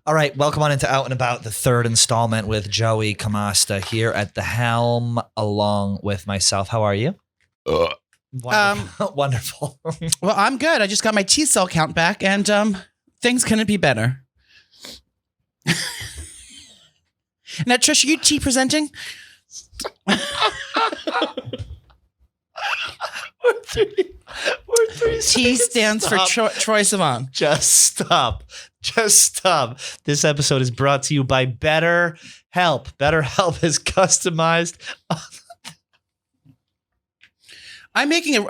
All right, welcome on into Out and About, the third installment with Joey Camasta here at the helm, along with myself. How are you? Wonderful. Wonderful. Well, I'm good. I just got my T cell count back, and things couldn't be better. Now, Trish, are you tea presenting? We're three T stands for Troye Sivan. Just stop. This episode is brought to you by BetterHelp. BetterHelp is customized. I'm making a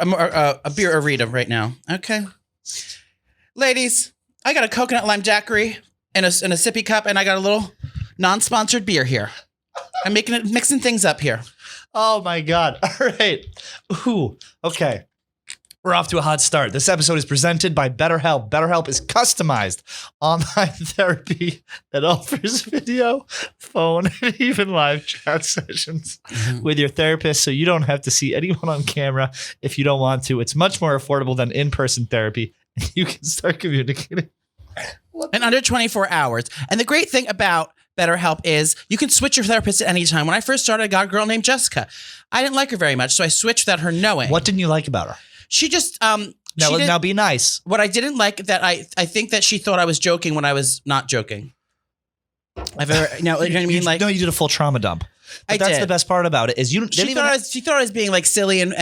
beer arita right now. Okay, ladies, I got a coconut lime daiquiri in a sippy cup, and I got a little non-sponsored beer here. I'm mixing things up here. Oh my God! All right. Ooh. Okay. We're off to a hot start. This episode is presented by BetterHelp. BetterHelp is customized online therapy that offers video, phone, and even live chat sessions with your therapist, so you don't have to see anyone on camera if you don't want to. It's much more affordable than in-person therapy, and you can start communicating in under 24 hours. And the great thing about BetterHelp is you can switch your therapist at any time. When I first started, I got a girl named Jessica. I didn't like her very much, so I switched without her knowing. What didn't you like about her? She just now be nice. What I didn't like that I think that she thought I was joking when I was not joking. You know what I mean? Like, no, you did a full trauma dump. But that's the best part about it is you. She thought I was being like silly and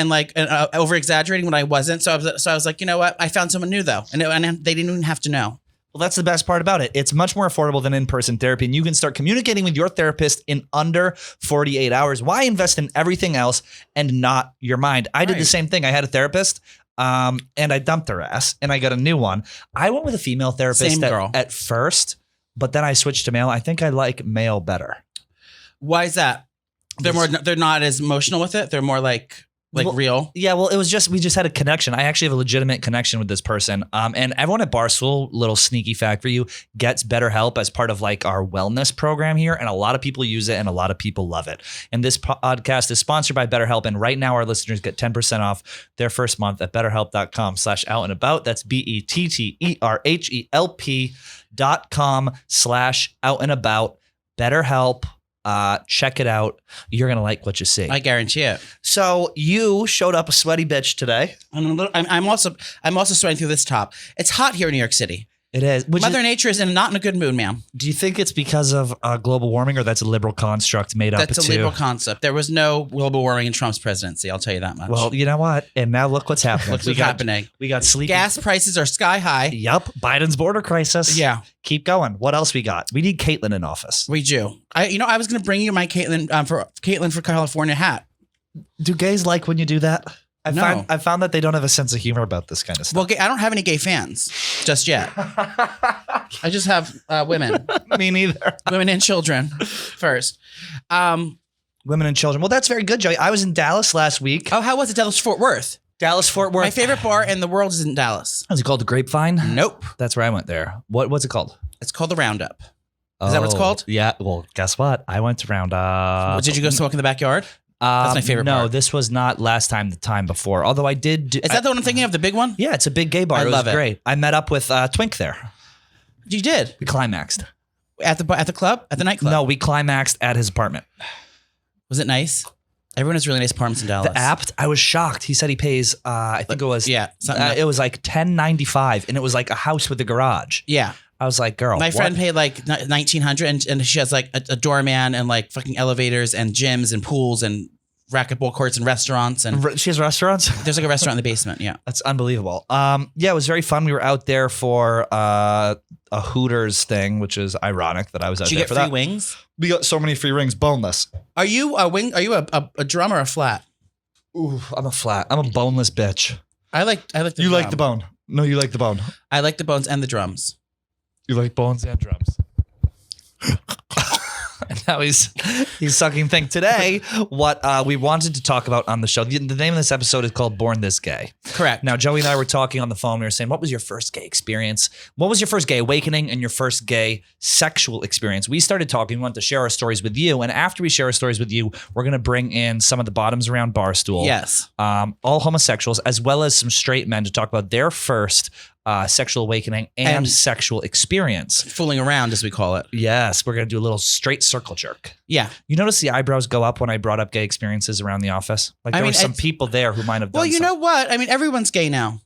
over exaggerating when I wasn't. So I was like, you know what? I found someone new though, and they didn't even have to know. Well, that's the best part about it. It's much more affordable than in-person therapy, and you can start communicating with your therapist in under 48 hours. Why invest in everything else and not your mind? I did the same thing. I had a therapist, and I dumped her ass, and I got a new one. I went with a female therapist at first, but then I switched to male. I think I like male better. Why is that? They're not as emotional with it. They're more like real. Yeah, well, we just had a connection. I actually have a legitimate connection with this person. And everyone at Barstool, little sneaky fact for you, gets BetterHelp as part of like our wellness program here. And a lot of people use it and a lot of people love it. And this podcast is sponsored by BetterHelp. And right now our listeners get 10% off their first month at betterhelp.com/outandabout. That's BetterHelp.com/outandabout. BetterHelp. Check it out. You're going to like what you see. I guarantee it. So you showed up a sweaty bitch today. I'm also sweating through this top. It's hot here in New York City. It is. Mother Nature is not in a good mood, ma'am. Do you think it's because of global warming, or that's a liberal construct made up? That's a liberal concept. There was no global warming in Trump's presidency. I'll tell you that much. Well, you know what? And now look what's happening. What's happening? We got sleepy. Gas prices are sky high. Yup. Biden's border crisis. Yeah. Keep going. What else we got? We need Caitlyn in office. We do. I was going to bring you my Caitlyn for California hat. Do gays like when you do that? No. I found that they don't have a sense of humor about this kind of stuff. Well, I don't have any gay fans just yet. I just have women. Me neither. Women and children first. Women and children. Well, that's very good, Joey. I was in Dallas last week. Oh, how was it? Dallas-Fort Worth. Dallas-Fort Worth. My favorite bar in the world is in Dallas. Is it called the Grapevine? Nope. That's where I went there. What's it called? It's called the Roundup. Is that what it's called? Yeah. Well, guess what? I went to Roundup. Did you go smoke in the backyard? That's my favorite bar. No, this was not last time, the time before. Although I did. Is that the one I'm thinking of, the big one? Yeah, it's a big gay bar. It was great. I met up with Twink there. You did? We climaxed. At the club? At the nightclub? No, we climaxed at his apartment. Was it nice? Everyone has really nice apartments in Dallas. The apt, I was shocked. He said he pays, I think it was. Yeah. It was like $10.95, and it was like a house with a garage. Yeah. I was like, girl. My friend paid like $1,900, and she has like a doorman and like fucking elevators and gyms and pools and racquetball courts and restaurants. And she has restaurants? There's like a restaurant in the basement. Yeah. That's unbelievable. Yeah, it was very fun. We were out there for a Hooters thing, which is ironic that I was out there for that. Did you get free wings? We got so many free rings, boneless. Are you a wing? Are you a drum or a flat? Ooh, I'm a flat. I'm a boneless bitch. I like the You drum. like the bone. No, you like the bone. I like the bones and the drums. You like bones and drums. And now he's sucking thing. Today, what we wanted to talk about on the show, the name of this episode is called Born This Gay. Correct. Now, Joey and I were talking on the phone. We were saying, what was your first gay experience? What was your first gay awakening and your first gay sexual experience? We started talking. We wanted to share our stories with you. And after we share our stories with you, we're going to bring in some of the bottoms around Barstool. Yes. All homosexuals, as well as some straight men to talk about their first sexual awakening, and sexual experience. Fooling around, as we call it. Yes, we're going to do a little straight circle jerk. Yeah. You notice the eyebrows go up when I brought up gay experiences around the office? Like there were some people there who might have done Well, you know what? I mean, everyone's gay now.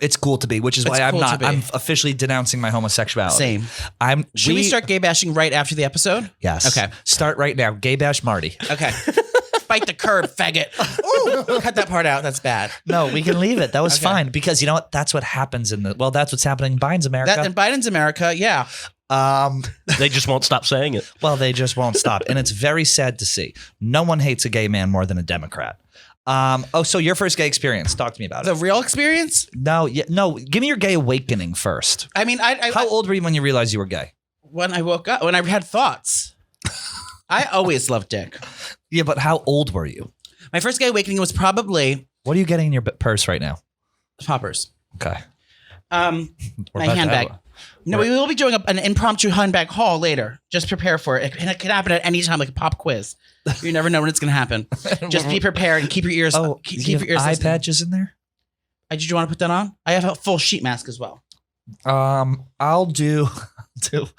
It's cool to be, which is why I'm officially denouncing my homosexuality. Same. Should we start gay bashing right after the episode? Yes. Okay. Start right now. Gay bash Marty. Okay. Bite the curb, faggot. Ooh, cut that part out. That's bad. No, we can leave it. That was fine because you know what? That's what happens that's what's happening in Biden's America. In Biden's America, yeah. They just won't stop saying it. Well, they just won't stop. And it's very sad to see. No one hates a gay man more than a Democrat. So your first gay experience. Talk to me about it. The real experience? No. Give me your gay awakening first. I mean, how old were you when you realized you were gay? When I woke up, when I had thoughts. I always loved dick. Yeah, but how old were you? My first gay awakening was probably... What are you getting in your purse right now? Poppers. Okay. My handbag. No, we will be doing an impromptu handbag haul later. Just prepare for it. And it can happen at any time, like a pop quiz. You never know when it's going to happen. Just be prepared and keep your ears. Keep your ears. Eye patches in there. Did you want to put that on? I have a full sheet mask as well. I'll do the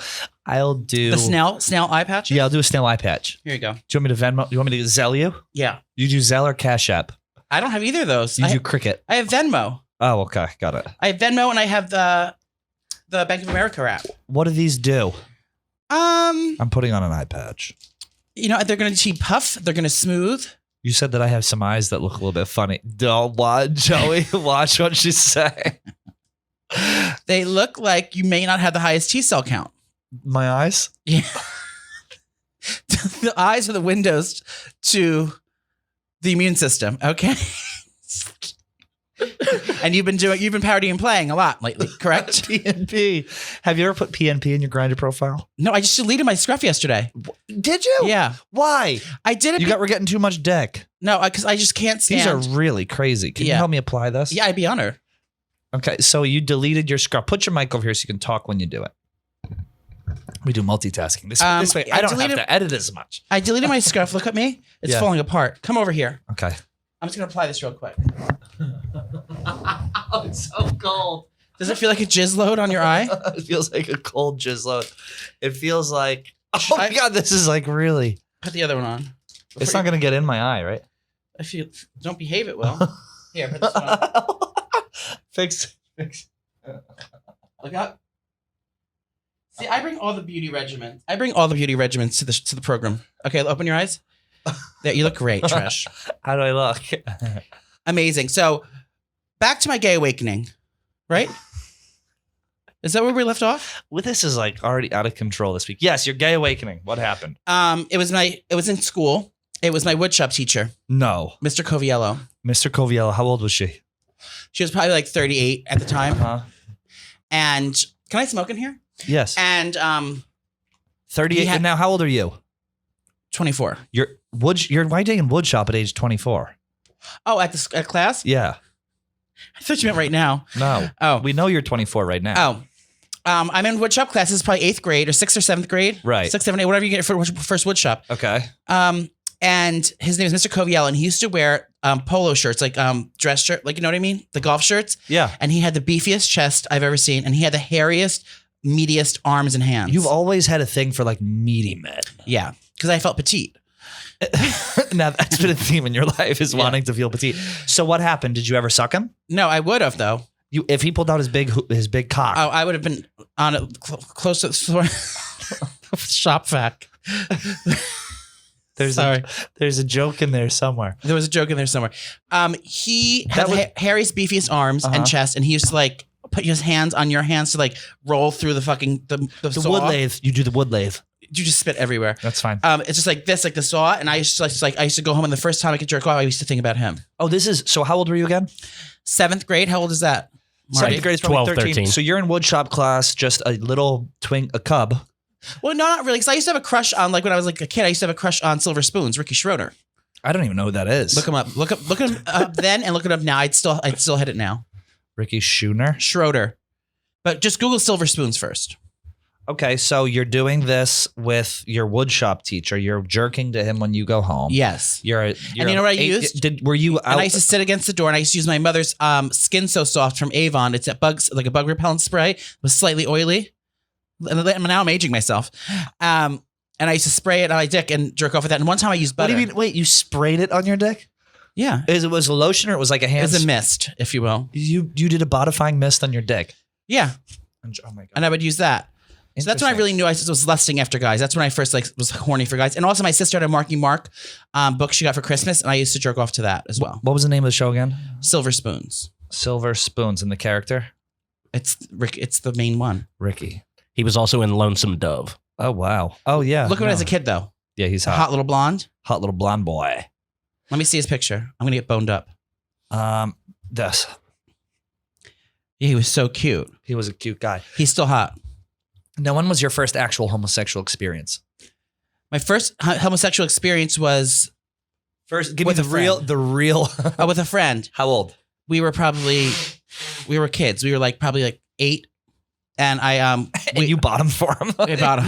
snail eye patch. Yeah, I'll do a snail eye patch. Here you go. Do you want me to Venmo? Do you want me to Zelle you? Yeah. You do Zelle or Cash App? I don't have either of those. You do Cricket. I have Venmo. Oh, okay, got it. I have Venmo and I have the Bank of America app. What do these do? I'm putting on an eye patch. You know, they're going to puff. They're going to smooth. You said that I have some eyes that look a little bit funny. Don't watch, Joey. Watch what she's saying. They look like you may not have the highest T cell count. My eyes? Yeah. The eyes are the windows to the immune system. Okay. And you've been partying and playing a lot lately, correct? PNP. Have you ever put PNP in your Grindr profile? No, I just deleted my scruff yesterday. Did you? Yeah. Why? I did it. We're getting too much dick. No, because I just can't stand. These are really crazy. Can you help me apply this? Yeah, I'd be honored. Okay, so you deleted your scruff. Put your mic over here so you can talk when you do it. We do multitasking. This way, I don't have to edit as much. I deleted my scruff. Look at me. It's falling apart. Come over here. Okay. I'm just going to apply this real quick. Oh, it's so cold. Does it feel like a jizz load on your eye? It feels like a cold jizz load. It feels like, oh my God, this is like really. Put the other one on. It's not going to get in my eye, right? If you don't behave it well. Here, put this one on. Fix. Look up. See, I bring all the beauty regimens. to the program. Okay, open your eyes. There, you look great, Trish. How do I look? Amazing. So, back to my gay awakening, right? Is that where we left off? Well, this is like already out of control this week. Yes, your gay awakening. What happened? It was in school. It was my woodshop teacher. No. Mr. Coviello. Mr. Coviello, how old was she? She was probably like 38 at the time. Uh-huh. And can I smoke in here? Yes. And 38. And now how old are you? 24. You're why taking woodshop at age 24? Oh, at class? Yeah. I thought you meant right now. No. Oh. We know you're 24 right now. Oh. I'm in woodshop classes, probably 8th grade or 6th or 7th grade. Right. 6, 7, 8, whatever you get for first woodshop. Okay. And his name is Mr. Coviello, and he used to wear polo shirts, like dress shirt, like, you know what I mean? The golf shirts. Yeah. And he had the beefiest chest I've ever seen, and he had the hairiest, meatiest arms and hands. You've always had a thing for like meaty men. Yeah, because I felt petite. Now that's been a theme in your life is wanting to feel petite. So what happened? Did you ever suck him? No, I would have though. If he pulled out his big cock. Oh, I would have been on it close to shop vac. There's a joke in there somewhere. There was a joke in there somewhere. He had Harry's beefiest arms and chest, and he used to like put his hands on your hands to like roll through the fucking the wood lathe. You do the wood lathe. You just spit everywhere. That's fine. It's just like this, like the saw, and I used to go home, and the first time I could jerk off, I used to think about him. Oh, so how old were you again? 7th grade. How old is that? Marty? 7th grade is probably 12, 13. So you're in woodshop class, just a little a cub. Well, no, not really, because I used to have a crush on, like when I was like a kid, I used to have a crush on Silver Spoons, Ricky Schroeder. I don't even know who that is. Look him up. Look him up then and look it up now. I'd still hit it now. Ricky Schroeder. But just Google Silver Spoons first. Okay, so you're doing this with your woodshop teacher. You're jerking to him when you go home. Yes. You're And you know what I used? Were you out? And I used to sit against the door, and I used to use my mother's Skin So Soft from Avon. It's a bug repellent spray. It was slightly oily. And now I'm aging myself. And I used to spray it on my dick and jerk off with that. And one time I used butter. What do you mean? Wait, you sprayed it on your dick? Yeah. Was it a lotion or it was like a hand? It was a mist, if you will. You did a bodifying mist on your dick. Yeah. Oh my god. And I would use that. So that's when I really knew I was lusting after guys. That's when I first was horny for guys. And also my sister had a Marky Mark book she got for Christmas, and I used to jerk off to that as well. What was the name of the show again? Silver Spoons. Silver Spoons, and the character? It's Rick. It's the main one. Ricky. He was also in Lonesome Dove. Oh wow. Oh yeah. Look at him as a kid though. Yeah, he's hot. Hot little blonde. Hot little blonde boy. Let me see his picture. I'm gonna get boned up. This. Yeah, he was so cute. He was a cute guy. He's still hot. Now, when was your first actual homosexual experience? My first homosexual experience was First, give With me a friend. the real. with a friend. How old? We were kids. We were probably 8, and And you bought him for him. we bought him.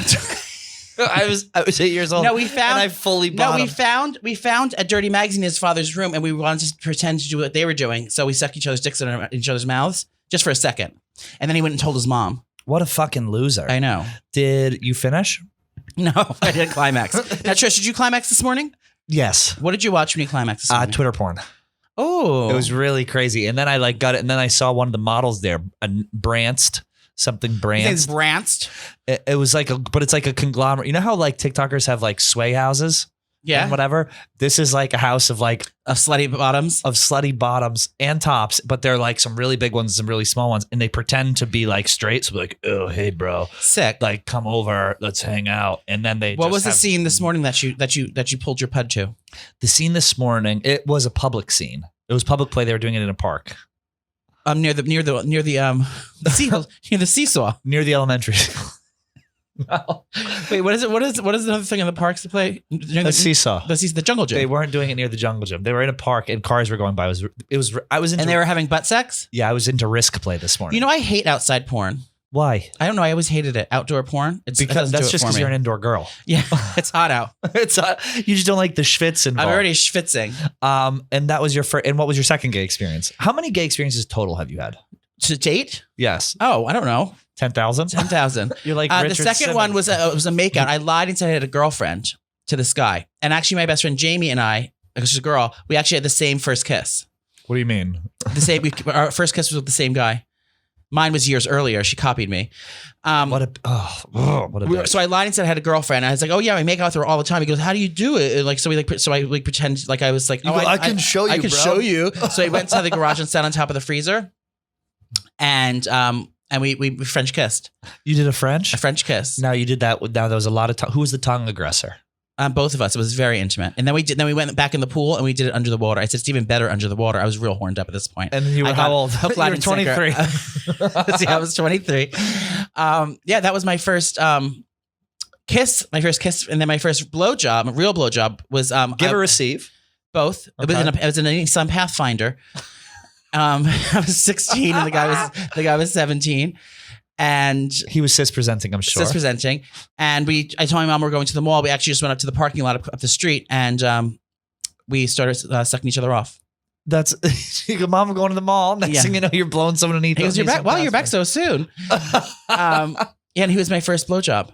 I was 8 years old. No, we found. and I fully bought him. we found a dirty magazine in his father's room, and we wanted to pretend to do what they were doing. So we stuck each other's dicks in each other's mouths just for a second, and then he went and told his mom. What a fucking loser. I know. Did you finish? No, I didn't climax. Now, Trish, did you climax this morning? Yes. What did you watch when you climaxed this morning? Twitter porn. Oh, It was really crazy. And then I got it. And then I saw one of the models there, Branched, something his name's Branched. Branched. It was but it's like a conglomerate. You know how TikTokers have sway houses? Yeah, And whatever. This is a house of of slutty bottoms. slutty bottoms and tops, but they're some really big ones, some really small ones. And they pretend to be straight. So oh, hey bro, Sick. come over, let's hang out. And then they What was the scene this morning that you pulled your pud to? The scene this morning, it was a public scene. It was public play. They were doing it in a park. Near the seesaw. Near the elementary school. Wait, what is it? What is another thing in the parks to play? The seesaw. The jungle gym. They weren't doing it near the jungle gym. They were in a park and cars were going by. I was into And they were having butt sex? Yeah, I was into risk play this morning. You know, I hate outside porn. Why? I don't know. I always hated it. Outdoor porn. Because that's just because you're an indoor girl. Yeah, it's hot out. It's you just don't like the schwitz involved. I'm already schwitzing. And that was your first. And what was your second gay experience? How many gay experiences total have you had? To date? Yes. Oh, I don't know. 10,000? 10,000. You're like The Richard second Simmons. one was a makeout. I lied and said I had a girlfriend to this guy. And actually, my best friend Jamie and I, because she's a girl, we actually had the same first kiss. What do you mean? Our first kiss was with the same guy. Mine was years earlier. She copied me. What a bitch. So I lied and said I had a girlfriend. I was like, "Oh yeah, I make out with her all the time." He goes, "How do you do it?" I pretend like I was like, You "Oh, go, I can show you, I can bro." show you." So I went to the garage and sat on top of the freezer, and we French kissed. You did a French? A French kiss. Now you did that. Now there was a lot of who was the tongue aggressor? Both of us. It was very intimate. And then we went back in the pool and we did it under the water. I said, it's even better under the water. I was real horned up at this point. And you were how old? Hook, You line, were and sinker. 23. See, I was 23. Yeah, that was my first kiss. My first kiss, and then my first blowjob, real blowjob, was Give or receive? both. Okay. It was in a Nissan Pathfinder. I was 16 and the guy was 17. And He was cis presenting, I'm sure. cis presenting. And I told my mom we're going to the mall. We actually just went up to the parking lot up the street, and we started sucking each other off. That's you go, Mom, we're going to the mall. Next Yeah. thing you know, you're blowing someone underneath. He goes, "You're back. Wow, you're back so soon." Yeah, and he was my first blowjob.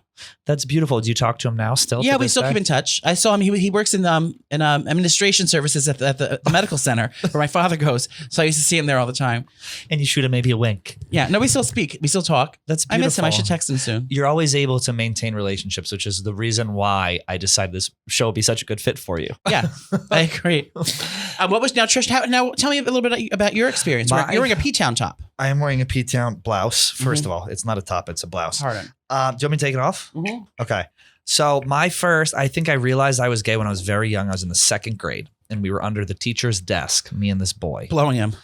That's beautiful. Do you talk to him now still? Yeah, to we this still day? keep in touch. I saw him. He works in administration services at the medical center where my father goes. So I used to see him there all the time. And you shoot him maybe a wink. Yeah, no, we still speak. We still talk. That's I beautiful. miss him. I should text him soon. You're always able to maintain relationships, which is the reason why I decided this show would be such a good fit for you. Yeah, I agree. What was now, Trish? Now tell me a little bit about your experience. You're wearing a P-Town top. I am wearing a P-Town blouse. First of all, it's not a top; it's a blouse. Pardon. Do you want me to take it off? Mm-hmm. Okay. So I think I realized I was gay when I was very young. I was in the second grade, and we were under the teacher's desk, me and this boy. Blowing him.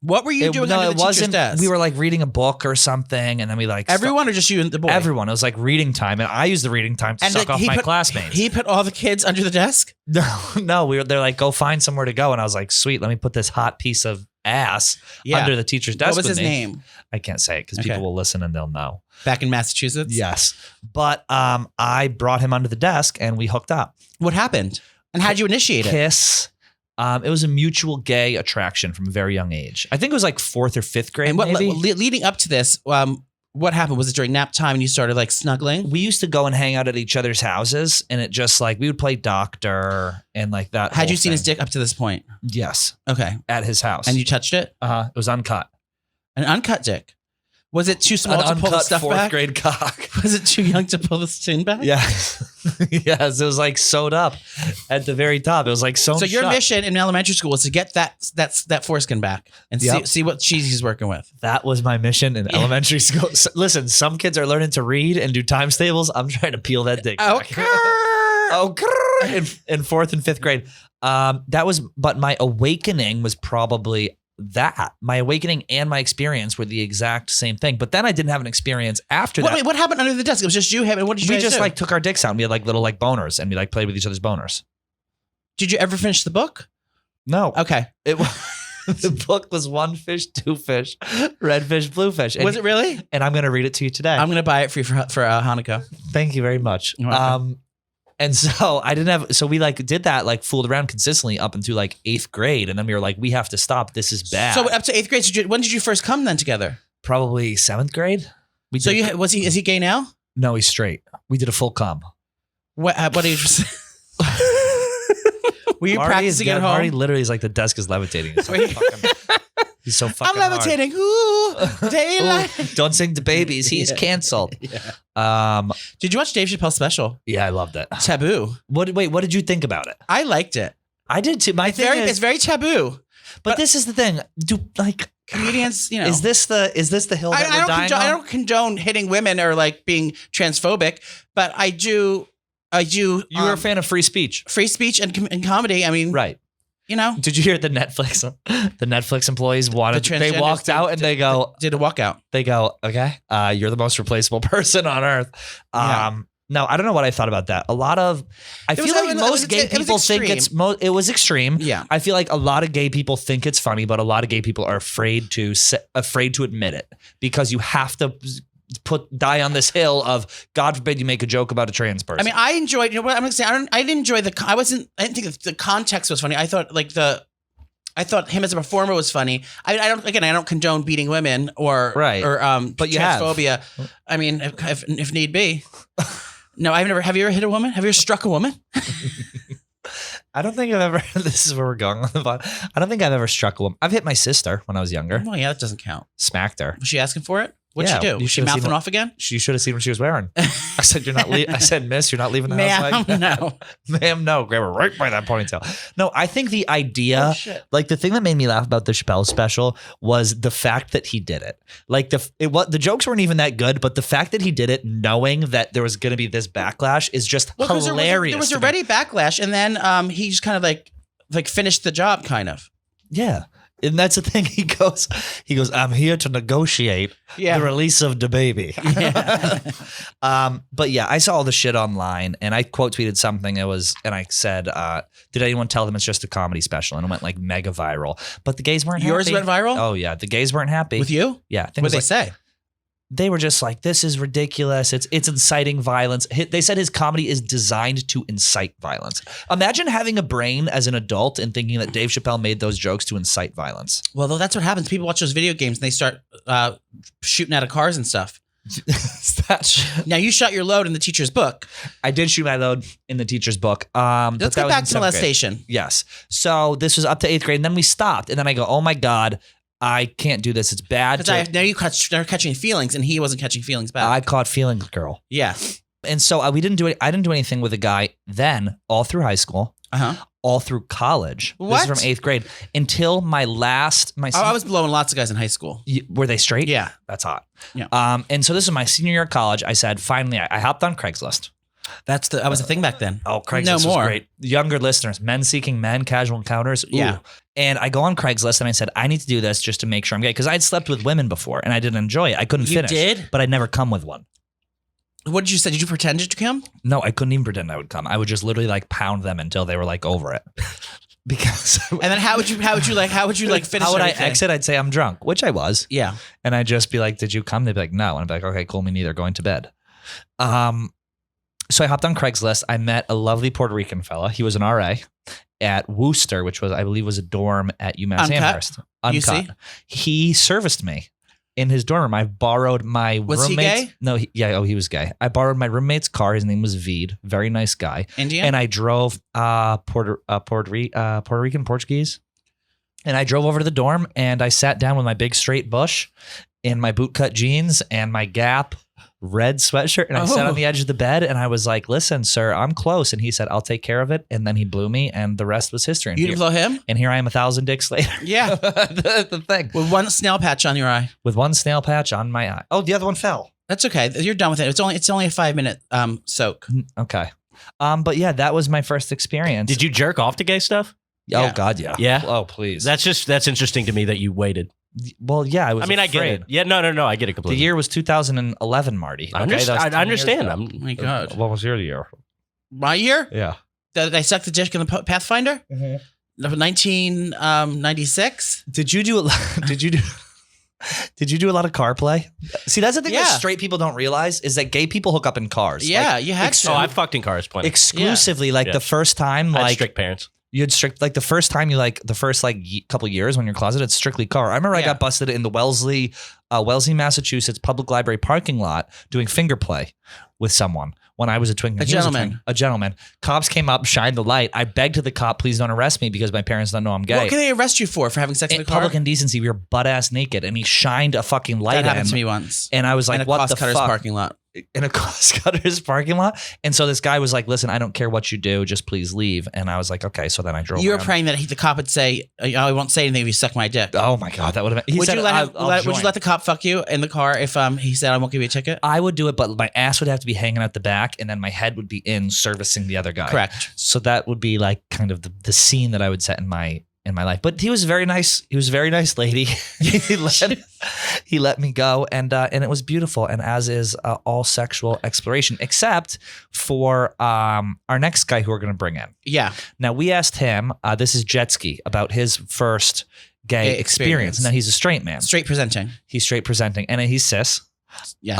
What were you doing under the teacher's desk? We were reading a book or something, and then we everyone or just you and the boy? Everyone. It was reading time, and I used the reading time to suck off my classmates. He put all the kids under the desk? No, they're go find somewhere to go, and I was like, sweet, let me put this hot piece of ass Yeah. under the teacher's desk. What was with his me. name? I can't say it because Okay. people will listen and they'll know. Back in Massachusetts? Yes. But I brought him under the desk and we hooked up. What happened? And how'd you initiate it? Kiss. It was a mutual gay attraction from a very young age. I think it was like 4th or 5th grade, And what maybe. leading up to this, what happened? Was it during nap time and you started like snuggling? We used to go and hang out at each other's houses, and it just like we would play doctor and like that. Had whole you seen his thing. dick up to this point? Yes, Okay. at his house. And you touched it? It was uncut. An uncut dick. Was it too small An to pull the uncut stuff 4th back? grade cock. Was it too young to pull the spoon back? Yeah. Yes, it was like sewed up at the very top. It was like sewn So your shut. mission in elementary school was to get that foreskin back and Yep. see what cheese he's working with. That was my mission in elementary school. Listen, some kids are learning to read and do times tables. I'm trying to peel that dick back. In 4th and 5th grade. But my awakening was probably that. My awakening and my experience were the exact same thing. But then I didn't have an experience after that. Wait, what happened under the desk? It was just you, him, and what did you We guys just do? like took our dicks out and we had like little like boners and we like played with each other's boners. Did you ever finish the book? No. Okay. It was the book was 1 fish, 2 fish, red fish, blue fish. And, Was it really? and I'm gonna read it to you today. I'm gonna buy it for you for Hanukkah. Thank you very much. You're welcome. And so I didn't have, so we like did that, like fooled around consistently up into like 8th grade. And then we were like, we have to stop. This is bad. So up to 8th grade. When did you first come then together? Probably 7th grade. So is he gay now? No, he's straight. We did a full cum. What age? Were you Marty practicing at home? Marty literally is like the desk is levitating. He's so he's so fucking I'm levitating. Ooh, daylight. Ooh, don't sing to babies. He's Yeah. canceled. Yeah. Did you watch Dave Chappelle's special? Yeah, I loved it. Taboo. What did you think about it? I liked it. I did too. My thing It's is, very taboo. but this is the thing. Comedians, you know. Is this the hill that we're dying I on? don't condone hitting women or like being transphobic, but I do. You were a fan of free speech, free speech and comedy. I mean, right? You know, Did you hear the Netflix employees wanted? The They walked transgenders out and they go, did a walkout. okay, you're the most replaceable person on earth. Yeah. No, I don't know what I thought about that. I feel like most gay people think it was extreme. Yeah. I feel like a lot of gay people think it's funny, but a lot of gay people are afraid to admit it because you have to die on this hill of God forbid you make a joke about a trans person. I mean, I enjoyed. You know what I'm gonna say? I didn't enjoy I didn't think the context was funny. I thought him as a performer was funny. I don't condone beating women or But you have. transphobia. I mean, if need be. No, I've never. Have you ever hit a woman? Have you ever struck a woman? I don't think I've ever. This is where we're going on the pod. I don't think I've ever struck a woman. I've hit my sister when I was younger. Oh yeah, that doesn't count. Smacked her. Was she asking for it? What'd Yeah, she do? you Was she should've seen mouthing what- off again? You should have seen what she was wearing. I said, I said, miss, you're not leaving the house like that. No. Ma'am, no. Grab her right by that ponytail. No, I think the idea, Oh, shit. like the thing that made me laugh about the Chappelle special was the fact that he did it. Like the jokes weren't even that good, but the fact that he did it knowing that there was going to be this backlash is just 'cause hilarious. There was to me. already backlash, and then he just kind of like finished the job, kind of. Yeah. And that's the thing. He goes, I'm here to negotiate the release of the baby. Yeah. But yeah, I saw all the shit online and I quote tweeted something. And I said, did anyone tell them it's just a comedy special? And it went like mega viral. But the gays weren't Yours happy. went viral? Oh yeah. The gays weren't happy. With you? Yeah. I think it What'd was they like- say? They were just like, this is ridiculous. It's inciting violence. They said his comedy is designed to incite violence. Imagine having a brain as an adult and thinking that Dave Chappelle made those jokes to incite violence. Well, that's what happens. People watch those video games and they start shooting out of cars and stuff. Now, you shot your load in the teacher's book. I did shoot my load in the teacher's book. Let's get back to molestation. Yes. So this was up to 8th grade and then we stopped. And then I go, oh my God, I can't do this. It's bad. Because now you started catching feelings and he wasn't catching feelings back. I caught feelings, girl. Yeah. And so we didn't do it. I didn't do anything with a guy then all through high school, all through college. What? This is from 8th grade until my I was blowing lots of guys in high school. Were they straight? Yeah. That's hot. Yeah. And so this is my senior year of college. I said, finally, I hopped on Craigslist. That was a thing back then. Oh, Craigslist No was more. great. Younger listeners, men seeking men, casual encounters. Ooh. Yeah. And I go on Craigslist and I said, I need to do this just to make sure I'm gay. Because I'd slept with women before and I didn't enjoy it. I couldn't You finish. did? But I'd never come with one. What did you say? Did you pretend to come? No, I couldn't even pretend I would come. I would just literally like pound them until they were like over it. because And then how would you like finish? how would I everything? exit? I'd say I'm drunk, which I was. Yeah. And I'd just be like, did you come? They'd be like, no. And I'd be like, okay, cool, me neither, going to bed. So I hopped on Craigslist. I met a lovely Puerto Rican fella. He was an RA at Worcester, which I believe was a dorm at UMass Uncut? Amherst. Uncut. UC? He serviced me in his dorm room. I borrowed my Was he roommate's. gay? No, he was gay. I borrowed my roommate's car. His name was Veed. Very nice guy. Indian? And I drove Puerto Rican Portuguese. And I drove over to the dorm and I sat down with my big straight bush in my bootcut jeans and my Gap red sweatshirt. And I sat on the edge of the bed and I was like, listen, sir, I'm close. And he said, I'll take care of it. And then he blew me and the rest was history. And You didn't blow him? and here I am 1,000 dicks later. Yeah. the thing. With one snail patch on your eye. With one snail patch on my eye. Oh, the other one fell. That's okay. You're done with it. It's only a 5-minute soak. Okay. But yeah, that was my first experience. Did you jerk off to gay stuff? Oh Yeah. God, yeah. Yeah. Oh, please. That's interesting to me that you waited. Well, yeah, I was I mean, I get afraid. it. Yeah, no, I get it The completely. year was 2011, Marty. I Okay, that was 10 I understand. years ago. Oh my God. What was your year? My year? Yeah. Did I suck the dick in the Pathfinder? 1996? Did you do a lot? Did you do a lot of car play? See, that's the thing that Yeah. straight people don't realize is that gay people hook up in cars. Yeah, Like, you had to. Oh, I fucked in cars plenty. exclusively. Like Yeah. the first time, I had like strict parents. you had strict. Like the first time you the first couple years when you're closeted, it's strictly car. I remember I Yeah. got busted in the Wellesley, Massachusetts public library parking lot doing finger play with someone. When I was a twink, A he was gentleman. twink. A gentleman. Cops came up, shined the light. I begged to the cop, please don't arrest me because my parents don't know I'm gay. What can they arrest you for having sex in In the car? public indecency, we were butt ass naked, and he shined a fucking light That at happened him. to me once. And I was In like, a "What cost the cutter's fuck?" parking lot. In a cost cutter's parking lot. And so this guy was like, "Listen, I don't care what you do, just please leave." And I was like, "Okay." So then I drove. You were around. praying that the cop would say, "I won't say anything if you suck my dick." Oh my god, that would have been. He Would said, you let him? I'll Would you join." let the cop fuck you in the car if he said, "I won't give you a ticket"? I would do it, but my ass would have to be hanging out the back, and then my head would be in servicing the other guy. Correct. So that would be like kind of the scene that I would set in my life. But he was very nice. He was a very nice lady. he let me go, and it was beautiful. And as is all sexual exploration, except for our next guy who we're going to bring in. Yeah. Now we asked him. This is Jetski about his first gay Gay experience. experience. Now he's a straight man. Straight presenting. He's straight presenting, and he's cis. Yes.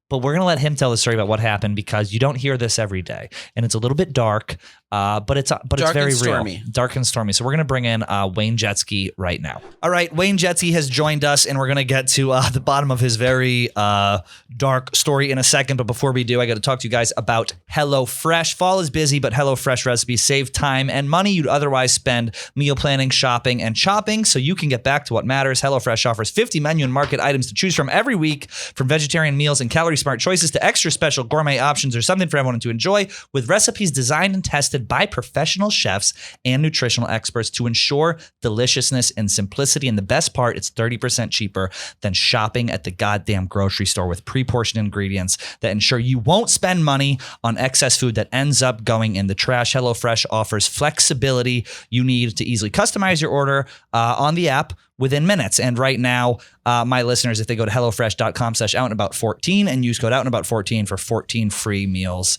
But we're going to let him tell the story about what happened because you don't hear this every day. And it's a little bit dark, but it's Dark very and stormy. real. Dark and stormy. So we're going to bring in Wayne Jetski right now. All right, Wayne Jetski has joined us, and we're going to get to the bottom of his very dark story in a second. But before we do, I got to talk to you guys about HelloFresh. Fall is busy, but HelloFresh recipes save time and money you'd otherwise spend meal planning, shopping, and chopping so you can get back to what matters. HelloFresh offers 50 menu and market items to choose from every week, from vegetarian meals and calorie-smart choices to extra special gourmet options. There's something for everyone to enjoy with recipes designed and tested by professional chefs and nutritional experts to ensure deliciousness and simplicity. And the best part, it's 30% cheaper than shopping at the goddamn grocery store with pre-portioned ingredients that ensure you won't spend money on excess food that ends up going in the trash. HelloFresh offers flexibility you need to easily customize your order on the app within minutes. And right now, my listeners, if they go to HelloFresh.com/OutandAbout14 and use code OutandAbout14 for 14 free meals,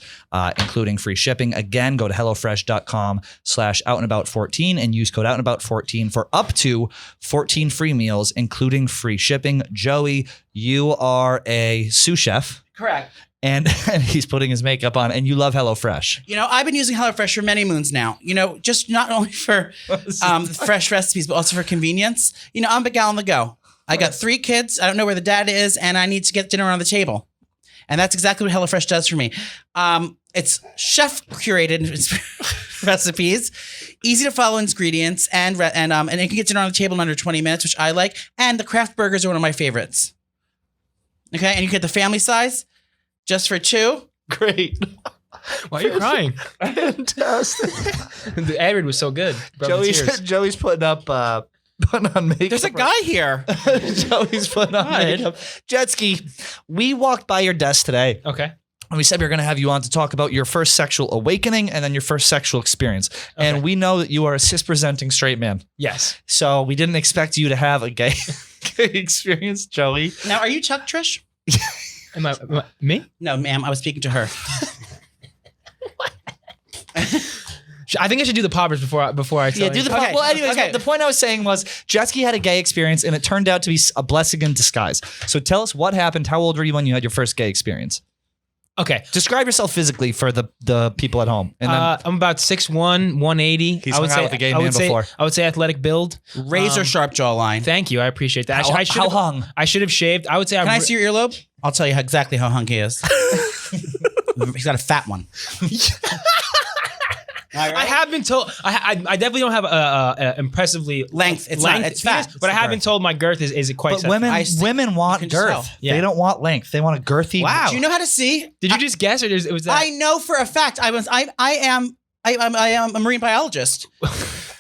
including free shipping. Again, go to HelloFresh.com/OutandAbout14 and use code OutandAbout14 for up to 14 free meals, including free shipping. Joey, you are a sous chef. Correct. And he's putting his makeup on, and you love HelloFresh. You know, I've been using HelloFresh for many moons now. You know, just not only for fresh recipes, but also for convenience. You know, I'm a gal on the go. I got 3 kids. I don't know where the dad is, and I need to get dinner on the table. And that's exactly what HelloFresh does for me. It's chef curated recipes, easy to follow ingredients, and it can get dinner on the table in under 20 minutes, which I like. And the craft burgers are one of my favorites. Okay, and you get the family size. Just for 2? Great. Why are you crying? Fantastic. The ad read was so good. Brought me tears. Joey's putting on makeup. There's a guy here. Joey's putting on Hide. makeup. Jetski, we walked by your desk today, Okay. and we said we were going to have you on to talk about your first sexual awakening and then your first sexual experience. And Okay. we know that you are a cis-presenting straight man. Yes. So we didn't expect you to have a gay experience, Joey. Now, are you Chuck Trish? Am I me? No, ma'am. I was speaking to her. I think I should do the poppers before I tell Yeah, do the Okay. Well, anyways, Okay. the point I was saying was jet ski had a gay experience, and it turned out to be a blessing in disguise. So tell us what happened. How old were you when you had your first gay experience? Okay. Describe yourself physically for the people at home. And then I'm about 6'1", 180. He's hung out with a gay man before. I would say athletic build. Razor sharp jawline. Thank you. I appreciate that. how hung? I should have shaved. I would say Can I see your earlobe? I'll tell you exactly how hung he is. He's got a fat one. I have been told. I definitely don't have a impressively Length. It's not. It's penis, fat. but I It's have been girth. told my girth is quite. But sexy. women want can girth. tell. Yeah. They don't want length. They want a girthy. Wow. Do you know how to see? Did you just guess, or was that? I know for a fact. I am a marine biologist.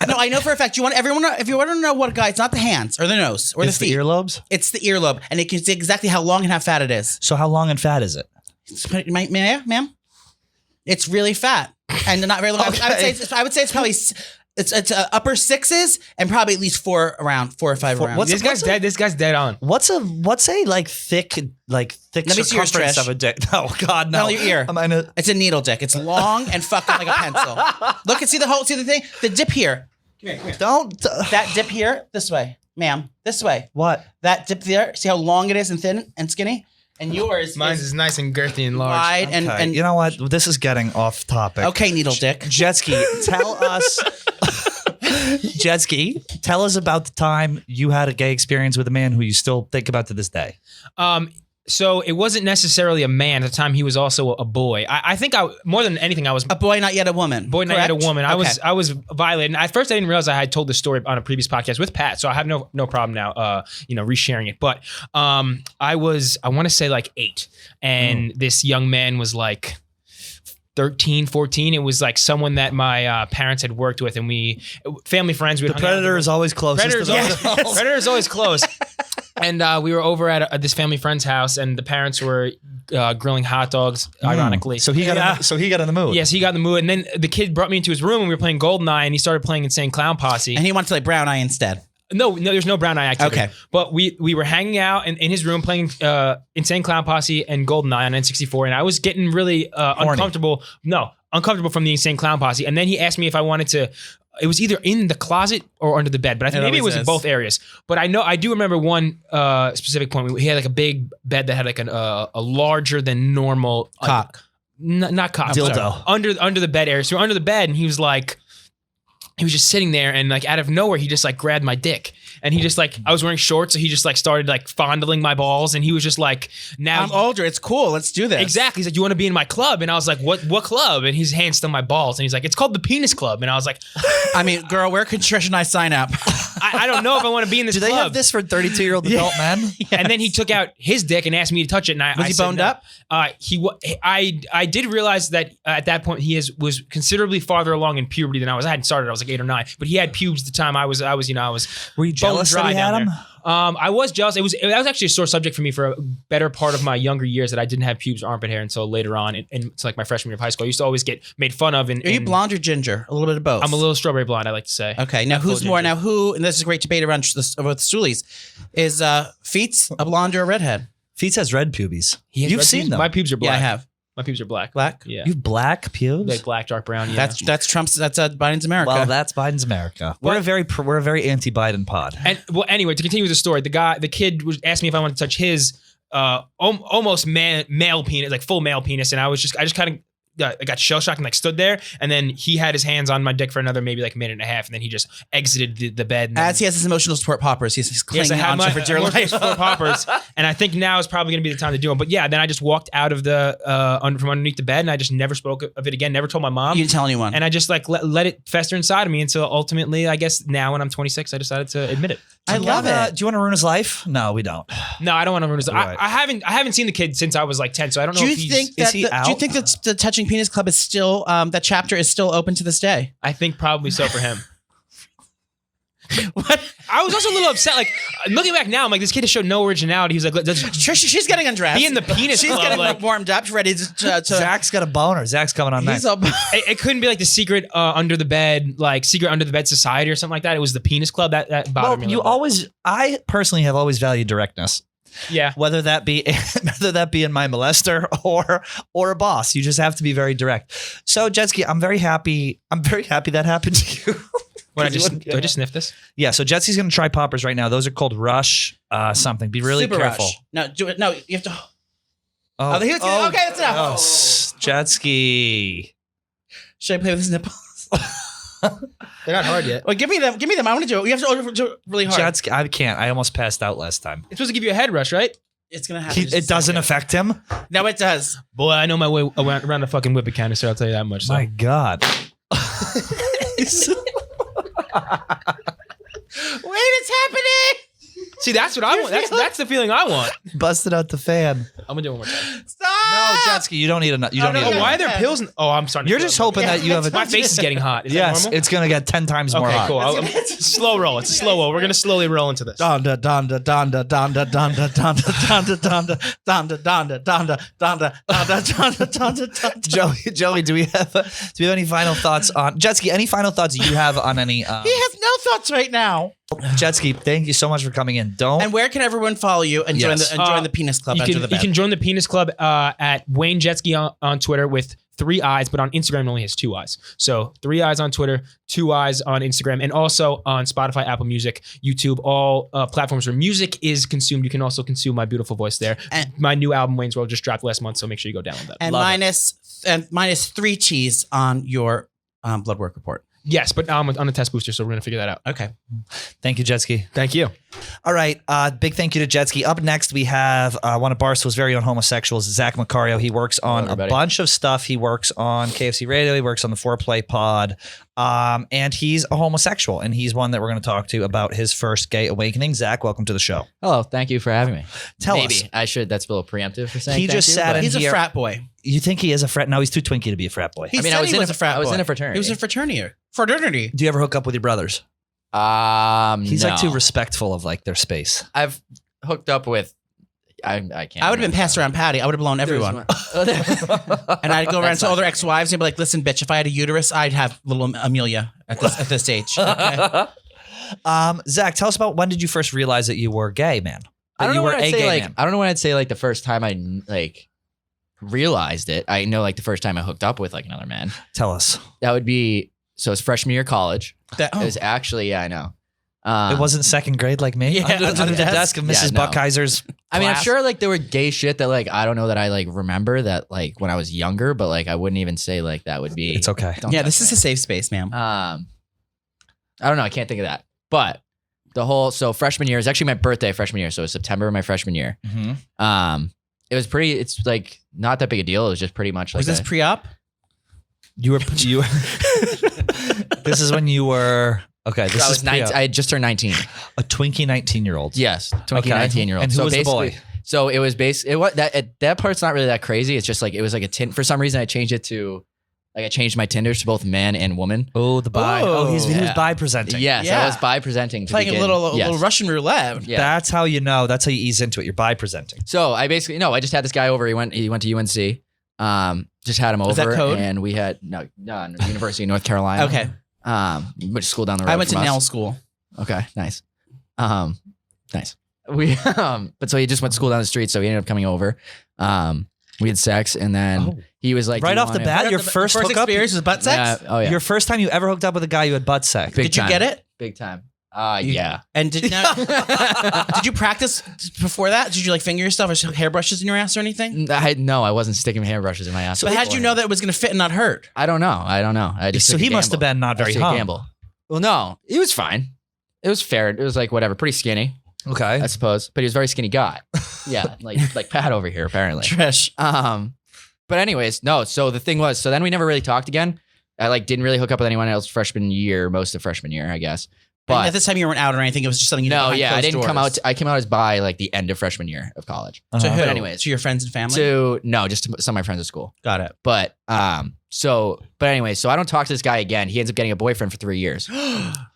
No, I know for a fact. If you want to know what a guy, it's not the hands or the nose or It's the the feet. earlobes. It's the earlobe, and it can see exactly how long and how fat it is. So how long and fat is it? Ma'am, it's really fat and not very long. Okay. I would say it's probably it's upper sixes and probably at least 4 or 5 around. What's This guy's dead. This guy's dead on. What's a like thick Let me see yours, circumference Trish. of a dick? No, God, no. No, your ear. Am I gonna- It's a needle dick. It's long and fucking like a pencil. Look and see the thing, the dip here. Come here. Don't. That dip here, this way, ma'am, this way. What? That dip there. See how long it is and thin and skinny. And yours Mine's is nice and girthy and large. wide Okay, and you know what? This is getting off topic. okay, needle dick. Jet ski, tell us. Jet ski, tell us about the time you had a gay experience with a man who you still think about to this day. So it wasn't necessarily a man at the time. He was also a boy. I think more than anything, I was A boy, not yet a woman. boy, not yet a correct? woman. Okay. I was violated. And at first, I didn't realize I had told this story on a previous podcast with Pat, so I have no problem now, resharing it. But I want to say like 8, and this young man was like 13, 14. It was like someone that my parents had worked with, and family friends. The predator is always closest. Predator is always close. And we were over at this family friend's house, and the parents were grilling hot dogs. Ironically, So he got in the mood. yes, he got in the mood. And then the kid brought me into his room, and we were playing GoldenEye, and he started playing Insane Clown Posse. And he wants to play Brown Eye instead. No, there's no brown eye activity. Okay. But we were hanging out in his room playing Insane Clown Posse and GoldenEye on N64, and I was getting really uncomfortable. No, uncomfortable from the Insane Clown Posse. And then he asked me if I wanted to. It was either in the closet or under the bed, but I think maybe it was in both areas. But I do remember one specific point. He had like a big bed that had like a larger than normal Cock. Not cock. Dildo. Under the bed area. So we're under the bed, and he was just sitting there, and like out of nowhere, he just like grabbed my dick, and he just like, I was wearing shorts, so he just like started like fondling my balls, and he was just like, now I'm older. It's cool. Let's do this. exactly. He's like, you want to be in my club? And I was like, what club? And his hand still on my balls, and he's like, it's called the Penis Club. And I was like, I mean, girl, where could Trish and I sign up? I don't know if I want to be in this Do club. they have this for 32-year-old adult men? And then he took out his dick and asked me to touch it. And I he said boned no. up? I did realize that at that point he was considerably farther along in puberty than I was. I hadn't started. I was like 8 or 9, but he had pubes at the time. I was. Were you jealous that he had him? I was jealous. That was actually a sore subject for me for a better part of my younger years, that I didn't have pubes or armpit hair until later on. And it's like my freshman year of high school. I used to always get made fun of. Are you blonde or ginger? A little bit of both. I'm a little strawberry blonde, I like to say. Okay, now who's more? Now who? And this is a great debate around with Stoolies. Is Feets a blonde or a redhead? Feets has red pubes. He has You've red seen pubes. them. My pubes are black. Yeah, I have. My pubes are black. Black. Yeah. You have black pubes? Like black, dark brown. Yeah. That's Trump's. That's Biden's America. Well, that's Biden's America. We're a very anti-Biden pod. And well, anyway, to continue with the story, the kid asked me if I wanted to touch his almost male penis, like full male penis, and I just kind of. I got shell shocked and like stood there, and then he had his hands on my dick for another maybe like a minute and a half, and then he just exited the bed. And As he has his emotional support poppers, he's clinging I had on my for dear life. four poppers, and I think now is probably going to be the time to do them. But yeah, then I just walked out of the from underneath the bed, and I just never spoke of it again. Never told my mom. You didn't tell anyone. And I just like let it fester inside of me until ultimately, I guess now when I'm 26, I decided to admit it. I love it. Do you want to ruin his life? No, we don't. No, I don't want to ruin his. Right. I haven't seen the kid since I was like 10, so I don't know. Do you if he's, think that he out? do you think that the Touching Penis Club is still that chapter is still open to this day? I think probably so for him. What? I was also a little upset. Like looking back now, I'm like, this kid has showed no originality. He's like, let's Trish, she's getting undressed. be in the penis She's club. getting Like, warmed up, ready to Zach's got a boner. Zach's coming on he's next. all, it couldn't be like the secret under the bed, like secret under the bed society or something like that. It was the penis club that bothered me. A little bit. I personally have always valued directness. Yeah. Whether that be in my molester or a boss. You just have to be very direct. So Jetski, I'm very happy that happened to you. Do I just sniff this? Yeah, so Jetski's gonna try poppers right now. Those are called Rush something. Be really Super careful. Rush. No, do it. No, you have to. Oh, okay, that's enough. Oh, Jetski. Should I play with his nipples? They're not hard yet. Well, give me them. I want to do it. You have to do it really hard. Jetski, I can't. I almost passed out last time. It's supposed to give you a head rush, right? It's gonna happen. It doesn't affect him. No, it does. Boy, I know my way around a fucking whippet canister. I'll tell you that much. So. My God. Wait, it's happening! See, that's what I want. That's the feeling I want. Busted out the fan. I'm gonna do it one more time. Stop! No, Jetski, you don't need a. You don't no, need. no, a Why are there pills? I'm starting. You're to just feel hoping that you have a. My face is getting hot. Is Yes, that normal? it's gonna get 10 times more Okay, hot. cool. Slow roll. It's a slow roll. We're gonna slowly roll into this. Donda, donda, donda, donda, donda, donda, donda, donda, donda, donda, donda, donda, donda, donda, donda. Joey, do we have any final thoughts on Jetski? Any final thoughts you have on any? He has no thoughts right now. Jetski, thank you so much for coming in. And where can everyone follow you and Yes. join the Penis Club after the You bed? can join the Penis Club at Wayne Jetski on Twitter with 3 eyes, but on Instagram it only has 2 eyes. So 3 eyes on Twitter, 2 eyes on Instagram, and also on Spotify, Apple Music, YouTube, all platforms where music is consumed. You can also consume my beautiful voice there. And- my new album, Wayne's World, just dropped last month, so make sure you go download that. And minus 3 cheese on your blood work report. Yes, but now I'm on a test booster, so we're going to figure that out. Okay. Thank you, Jetski. Thank you. All right. Big thank you to Jetski. Up next, we have one of Barstool's very own homosexuals, Zach Macario. He works on a everybody. bunch of stuff. He works on KFC Radio. He works on the Foreplay Pod. And he's a homosexual, and he's one that we're going to talk to about his first gay awakening. Zach, welcome to the show. Hello, thank you for having me. Tell Maybe us. I should. That's a little preemptive for saying. He thank just you, sat but- in He's a here. frat boy. You think he is a frat? No, he's too twinky to be a frat boy. He I mean, said I was he in was a- a frat I was boy. in a fraternity. He was a fraternity. Do you ever hook up with your brothers? He's no. like too respectful of like their space. I've hooked up with. I can't. I would have been remember. passed around Patty. I would have blown everyone. And I'd go around to all their ex-wives and be like, listen, bitch, if I had a uterus, I'd have little Amelia at this age. Okay? Zach, tell us about when did you first realize that you were gay, man? I don't you know were when I'd a say gay like. man. I don't know when I'd say like the first time I like realized it. I know like the first time I hooked up with like another man. Tell us. That would be so. It's freshman year of college. That- It was actually I know. It wasn't second grade like me. Yeah, under the desk of Mrs. no. Buckheiser's. I mean, I'm class. sure like there were gay shit that like I don't know that I like remember that like when I was younger, but like I wouldn't even say like that would be. It's okay. Don't yeah, touch this is me. a safe space, ma'am. I don't know. I can't think of that. But the whole freshman year is actually my birthday freshman year, so it was September of my freshman year. Mhm. It was pretty. It's like not that big a deal. It was just pretty much like Was this pre-op? You were. This is when you were. Okay, this I is was 19. I had just turned 19. a twinkie 19-year-old. Yes, 20, Okay. 19-year-old. And who was the boy? So it was that part's not really that crazy. It's just like it was like a Tinder. For some reason, I changed it to like I changed my Tinders to both man and woman. Oh, the bi. Oh, he was Yeah. bi presenting. Yes, Yeah. I was bi presenting. To Playing a begin. little Yes. Russian roulette. Yeah. That's how you know. That's how you ease into it. You're bi presenting. So I basically I just had this guy over. He went to UNC. Just had him over, Was that code? and we had no University of North Carolina. Okay. Which school down the road. I went to from us. Nell School. Okay, nice. Nice. We but so he just went to school down the street, so he ended up coming over. We had sex, and then he was like, Right "Do you off the wanna-" bat, your first hookup. experience was butt sex? Yeah, oh yeah, Your first time you ever hooked up with a guy, you had butt sex. Big Did you time. get it? big time. You- Yeah. And did you practice before that? Did you like finger yourself or hairbrushes in your ass or anything? No, I wasn't sticking hairbrushes in my ass. But how'd you know that it was going to fit and not hurt? I don't know. I just So took a he must have gamble. been not I very took a hung. gamble. Well, no, it was fine. It was fair. It was like whatever, pretty skinny, Okay. I suppose. But he was a very skinny guy. Yeah, like Pat over here, apparently. Trish. But anyways, no. So the thing was, so then we never really talked again. I like didn't really hook up with anyone else freshman year, most of freshman year, I guess. But But at this time, you weren't out or anything. It was just something you did no, behind yeah, I closed didn't come doors. out. I came out as bi like the end of freshman year of college. To Uh-huh. who? But anyways. To your friends and family? Just to some of my friends at school. Got it. But but anyway, so I don't talk to this guy again. He ends up getting a boyfriend for 3 years.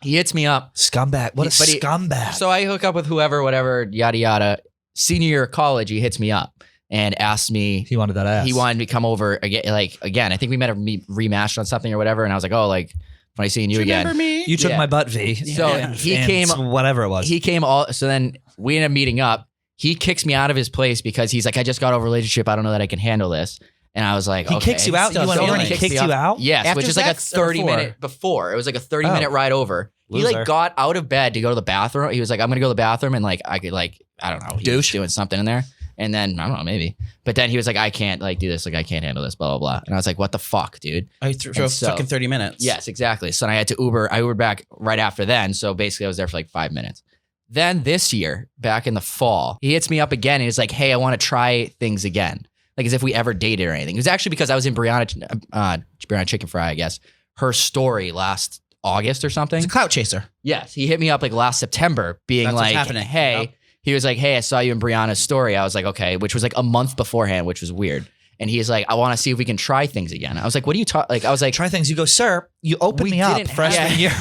He hits me up. Scumbag. What a But he- scumbag. So I hook up with whoever, whatever, yada yada. Senior year of college, he hits me up and asks me. he wanted that ass. He wanted me to come over again. Again, I think we met rematched on something or whatever. And I was like, oh, like when I seeing you again. Remember me? You took Yeah. my butt, V. So And- he and came. whatever it was. He came all. So then we ended up meeting up. He kicks me out of his place because he's like, I just got over a relationship. I don't know that I can handle this. And I was like, He okay. kicks you out. You went over and he kicked you out. Yes, After which is like a sex or 30-minute before. It was like a 30-minute ride over. He Loser. like got out of bed to go to the bathroom. He was like, I'm gonna go to the bathroom and like I could like I don't know, he was doing something in there. And then I don't know, maybe. But then he was like, I can't like do this. Like I can't handle this. Blah blah blah. And I was like, what the fuck, dude? I drove fucking 30 minutes. Yes, exactly. So then I had to Uber. I Ubered back right after then. So basically, I was there for like 5 minutes. Then this year, back in the fall, he hits me up again and he's like, hey, I want to try things again. Like as if we ever dated or anything. It was actually because I was in Brianna Chicken Fry, I guess, her story last August or something. It's a clout chaser. Yes. He hit me up like last September being That's what's like, happening. hey, Yep. he was like, hey, I saw you in Brianna's story. I was like, okay, which was like a month beforehand, which was weird. And he's like, I want to see if we can try things again. I was like, what are you talking? Like, I was like, Try things. You go, sir. You opened We me up didn't freshman year.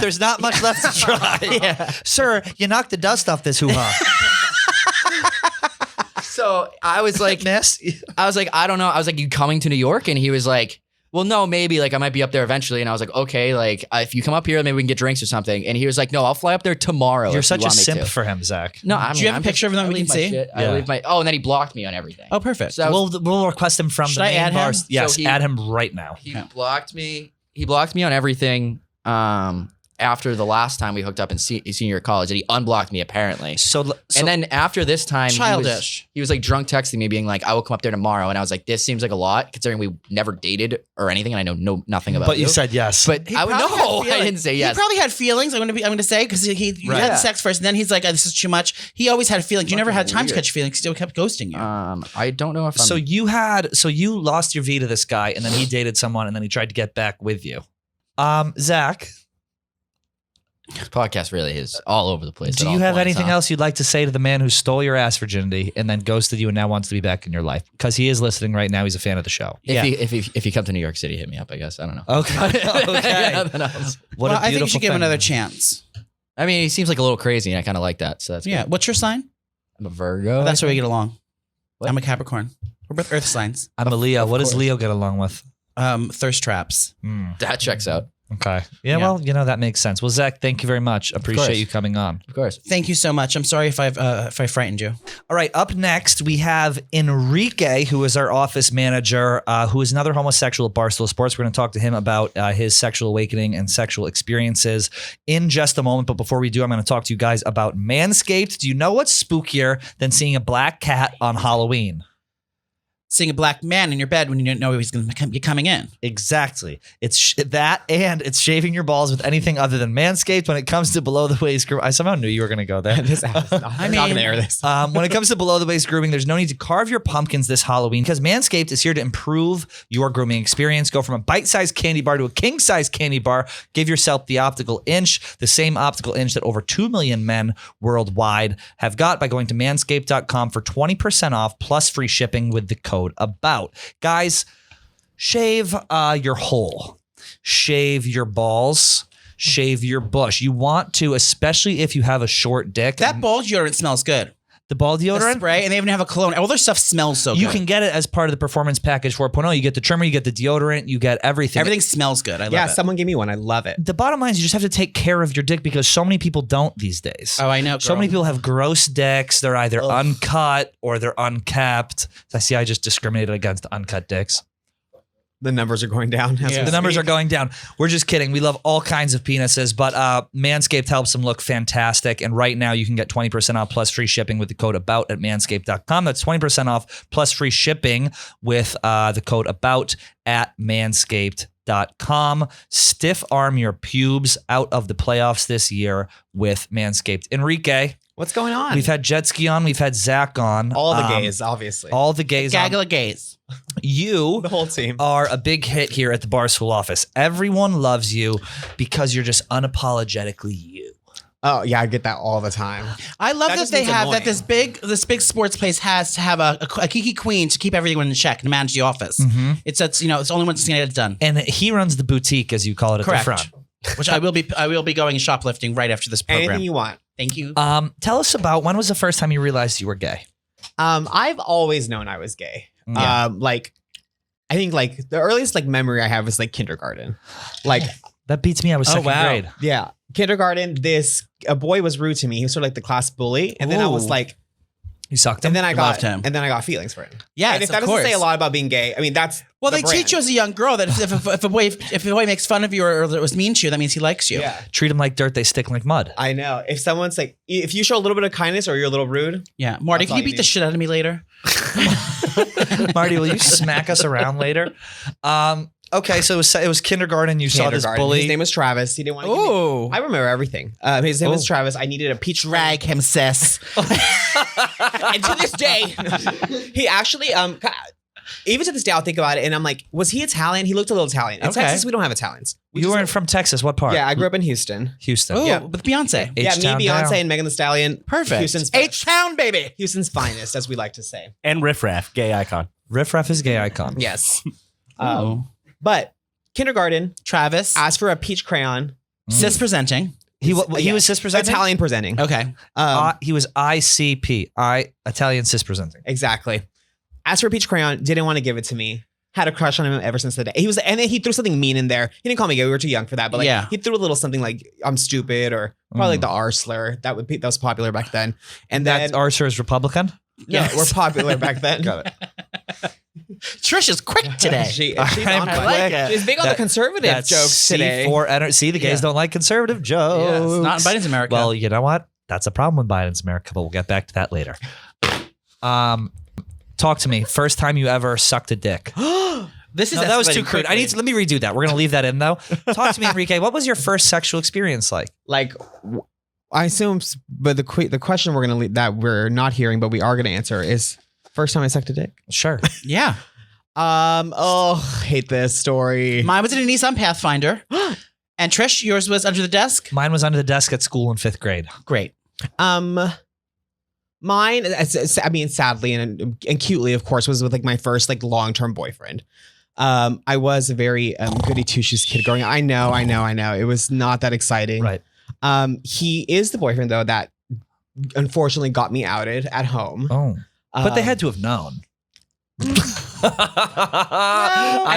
There's not much left to try. Yeah. Sir, you knocked the dust off this hoo-ha. So I was like, Miss. I was like, I don't know. I was like, you coming to New York? And he was like, well, no, maybe. Like, I might be up there eventually. And I was like, okay, like, if you come up here, maybe we can get drinks or something. And he was like, no, I'll fly up there tomorrow. You're if such you a want me simp to. for him, Zach. No, I mean, Do you have a I'm picture of him that I we leave can my see? shit. Yeah. I leave my. Oh, and then he blocked me on everything. Oh, perfect. So I was- We'll request him from Should the I main add him? bars. Yes, So he- add him right now. He blocked me. He blocked me on everything. After the last time we hooked up in senior year of college, and he unblocked me apparently. So And then after this time, Childish. He was like drunk texting me, being like, "I will come up there tomorrow." And I was like, "This seems like a lot, considering we never dated or anything, and I know nothing about." but you said yes. But He I would probably know. had feelings. I didn't say yes. He probably had feelings. I'm gonna say because he Right. had sex first, and then he's like, oh, "This is too much." He always had feelings. You never had time to weird. catch feelings. He still kept ghosting you. I don't know if I'm. So you lost your V to this guy, and then he dated someone, and then he tried to get back with you. Zach, this podcast really is all over the place. do you have anything else you'd like to say to the man who stole your ass virginity and then ghosted you and now wants to be back in your life? Because he is listening right now. He's a fan of the show. If you come to New York City, hit me up. I guess I don't know. Okay. Okay. Nothing else. What well, a I think you beautiful should give him thing. another chance. I mean, he seems like a little crazy, and I kind of like that. So that's Yeah. good. What's your sign? I'm a Virgo. That's where we get along. What? I'm a Capricorn. We're both Earth signs. I'm a Leo. Of What does course. Leo get along with? Thirst traps. That checks out. Okay. Yeah, Yeah. well, that makes sense. Well, Zach, thank you very much. Appreciate course. you coming on. Of course. Thank you so much. I'm sorry if I frightened you. All right, up next, we have Enrique, who is our office manager, who is another homosexual at Barstool Sports. We're going to talk to him about his sexual awakening and sexual experiences in just a moment. But before we do, I'm going to talk to you guys about Manscaped. Do you know what's spookier than seeing a black cat on Halloween? Seeing a black man in your bed when you didn't know he was going to be coming in. Exactly. It's that, and it's shaving your balls with anything other than Manscaped. When it comes to below the waist grooming, I somehow knew you were going to go there. I'm not gonna air this. When it comes to below the waist grooming, there's no need to carve your pumpkins this Halloween because Manscaped is here to improve your grooming experience. Go from a bite-sized candy bar to a king-sized candy bar. Give yourself the optical inch, the same optical inch that over 2 million men worldwide have got by going to manscaped.com for 20% off plus free shipping with the code ABOUT. Guys, shave your hole. Shave your balls. Shave your bush. You want to, especially if you have a short dick. That ball deodorant smells good. The ball The deodorant? spray, and they even have a cologne. All their stuff smells so good. You can get it as part of the Performance Package 4.0. You get the trimmer, you get the deodorant, you get everything. Everything smells good. I love Yeah, it. someone gave me one. I love it. The bottom line is you just have to take care of your dick because so many people don't these days. Oh, I know. So girl. many people have gross dicks. They're either Ugh. uncut or they're unkept. I see I just discriminated against uncut dicks. The numbers are going down. as Yeah. we The numbers speak. are going down. We're just kidding. We love all kinds of penises, but Manscaped helps them look fantastic. And right now you can get 20% off plus free shipping with the code ABOUT at manscaped.com. That's 20% off plus free shipping with the code ABOUT at manscaped.com. Stiff arm your pubes out of the playoffs this year with Manscaped. Enrique, What's going on? we've had Jet Ski on. We've had Zach on. all the gays, obviously. All the gays on. Gaggle of gays. You the whole team. are a big hit here at the Barstool office. Everyone loves you because you're just unapologetically you. Oh yeah, I get that all the time. I love That that just they means have annoying. that this big sports place has to have a kiki queen to keep everyone in check and manage the office. Mm-hmm. It's it's the only one that's gonna get it done. And he runs the boutique, as you call it, at Correct. the front. Which I will be going shoplifting right after this program. Anything you want. Thank you. Tell us about when was the first time you realized you were gay? I've always known I was gay. Yeah. I think like the earliest like memory I have is like kindergarten. Like That beats me. I was second grade. yeah, kindergarten. A boy was rude to me. He was sort of like the class bully, and then I was Ooh. like, You sucked him. And then I Loved got him. and then I got feelings for him. Yes, and if that of doesn't say a course. lot about being gay, I mean that's Well, the they brand. teach you as a young girl that if a boy makes fun of you or was mean to you, that means he likes you. Yeah, Treat them like dirt, they stick like mud. I know. If someone's like, if you show a little bit of kindness or you're a little rude, Yeah. Marty, That's can all you you beat the need. shit out of me later? Marty, will you smack us around later? Okay, so it was kindergarten. You saw this kindergarten. bully. His name was Travis. He didn't want to. Oh. I remember everything. His name was Travis. I needed a peach Drag him, sis. and to this day, he actually even to this day I'll think about it and I'm like, was he Italian? He looked a little Italian. In Okay. Texas, we don't have Italians. We You just- weren't from Texas. What part? Yeah, I grew up in Houston. Houston. Oh, Yeah. with Beyonce. Yeah, H-Town me, Beyonce, down. and Megan Thee Stallion. Perfect. Houston's best. H-Town, baby. Houston's finest, as we like to say. And Riff Raff, gay icon. Riff Raff is gay icon. Yes. Oh. But kindergarten, Travis. asked for a peach crayon. Cis presenting. He was Yes. cis presenting. Italian presenting. Okay. He was ICP. Italian cis presenting. Exactly. Asked for a peach crayon, didn't want to give it to me. Had a crush on him ever since the day. And then he threw something mean in there. He didn't call me gay. We were too young for that. But like, Yeah. he threw a little something like "I'm stupid" or probably like the R slur. That was popular back then. And then That Arthur is Republican. no, we're popular back then. Got it. Trish is quick today. She's I'm on I one. like it. She's big on the conservative That's jokes today. See, the gays don't like conservative jokes. Yes, not in Biden's America. Well, you know what? That's a problem with Biden's America, but we'll get back to that later. Talk to me. First time you ever sucked a dick. this is No, that was too escalating crude. quickly. Let me redo that. We're gonna leave that in though. Talk to me, Enrique. What was your first sexual experience like? Like, I assume, but the question we're gonna that we're not hearing, but we are gonna answer is first time I sucked a dick. Sure. Yeah. Hate this story. Mine was in a Nissan Pathfinder. And Trish, yours was under the desk? Mine was under the desk at school in 5th grade. Great. Mine, I mean, sadly and cutely, of course, was with like my first like long-term boyfriend. I was a very goody two-shoes kid growing up. I know. It was not that exciting. Right. He is the boyfriend though that unfortunately got me outed at home. Oh. But they had to have known. I'm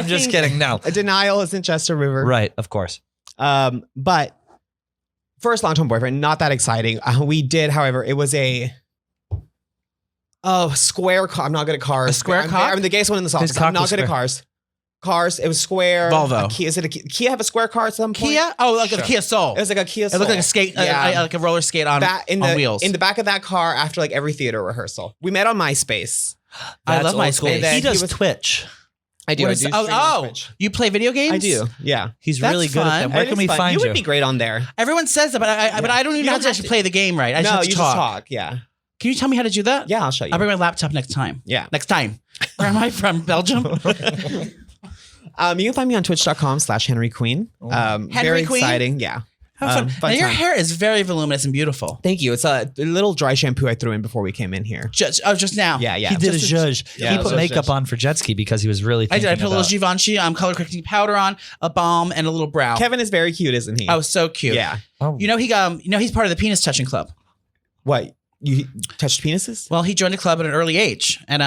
just think- kidding. No. A denial isn't just a river. Right. Of course. But first long-term boyfriend, not that exciting. We did, however, it was a square car. I'm not good at cars. A square car? I'm the gayest one in this office. cock I'm not was good at square. cars. Cars. It was square. Volvo. A Kia, is it a Kia have a square car at some point? Kia? Oh, like Sure. a Kia Soul. It was like a Kia It looked like a Soul. skate, Yeah. like a roller skate on wheels. In the back of that car after like every theater rehearsal. We met on MySpace. I That's love old MySpace. school. And then He does he was- Twitch. I do. What I is- do stream on oh, Twitch. you play video games? I do. Yeah. He's That's really good at fun. them. Where It can is we fun. find You you? would be great on there. Everyone says that, but I don't even know how to actually play the game right. I just No, have you to just talk. talk. Yeah. Can you tell me how to do that? Yeah, I'll show you. I'll bring my laptop next time. Yeah. Next time. Where am I from? Belgium? You can find me on twitch.com/Henry Queen. Henry Very Queen? exciting. Yeah. Have fun. Fun Now, your time. hair is very voluminous and beautiful. Thank you. It's a little dry shampoo I threw in before we came in here. Just now. Yeah, yeah. He did a Just zhuzh. yeah, He it was put a makeup zhuzh. on for jet ski because he was really I thinking did. I put a little about- Givenchy color correcting powder on, a balm, and a little brow. Kevin is very cute, isn't he? Oh, so cute. yeah. Oh. You know he's part of the penis touching club. What? You touched penises? Well, he joined the club at an early age, and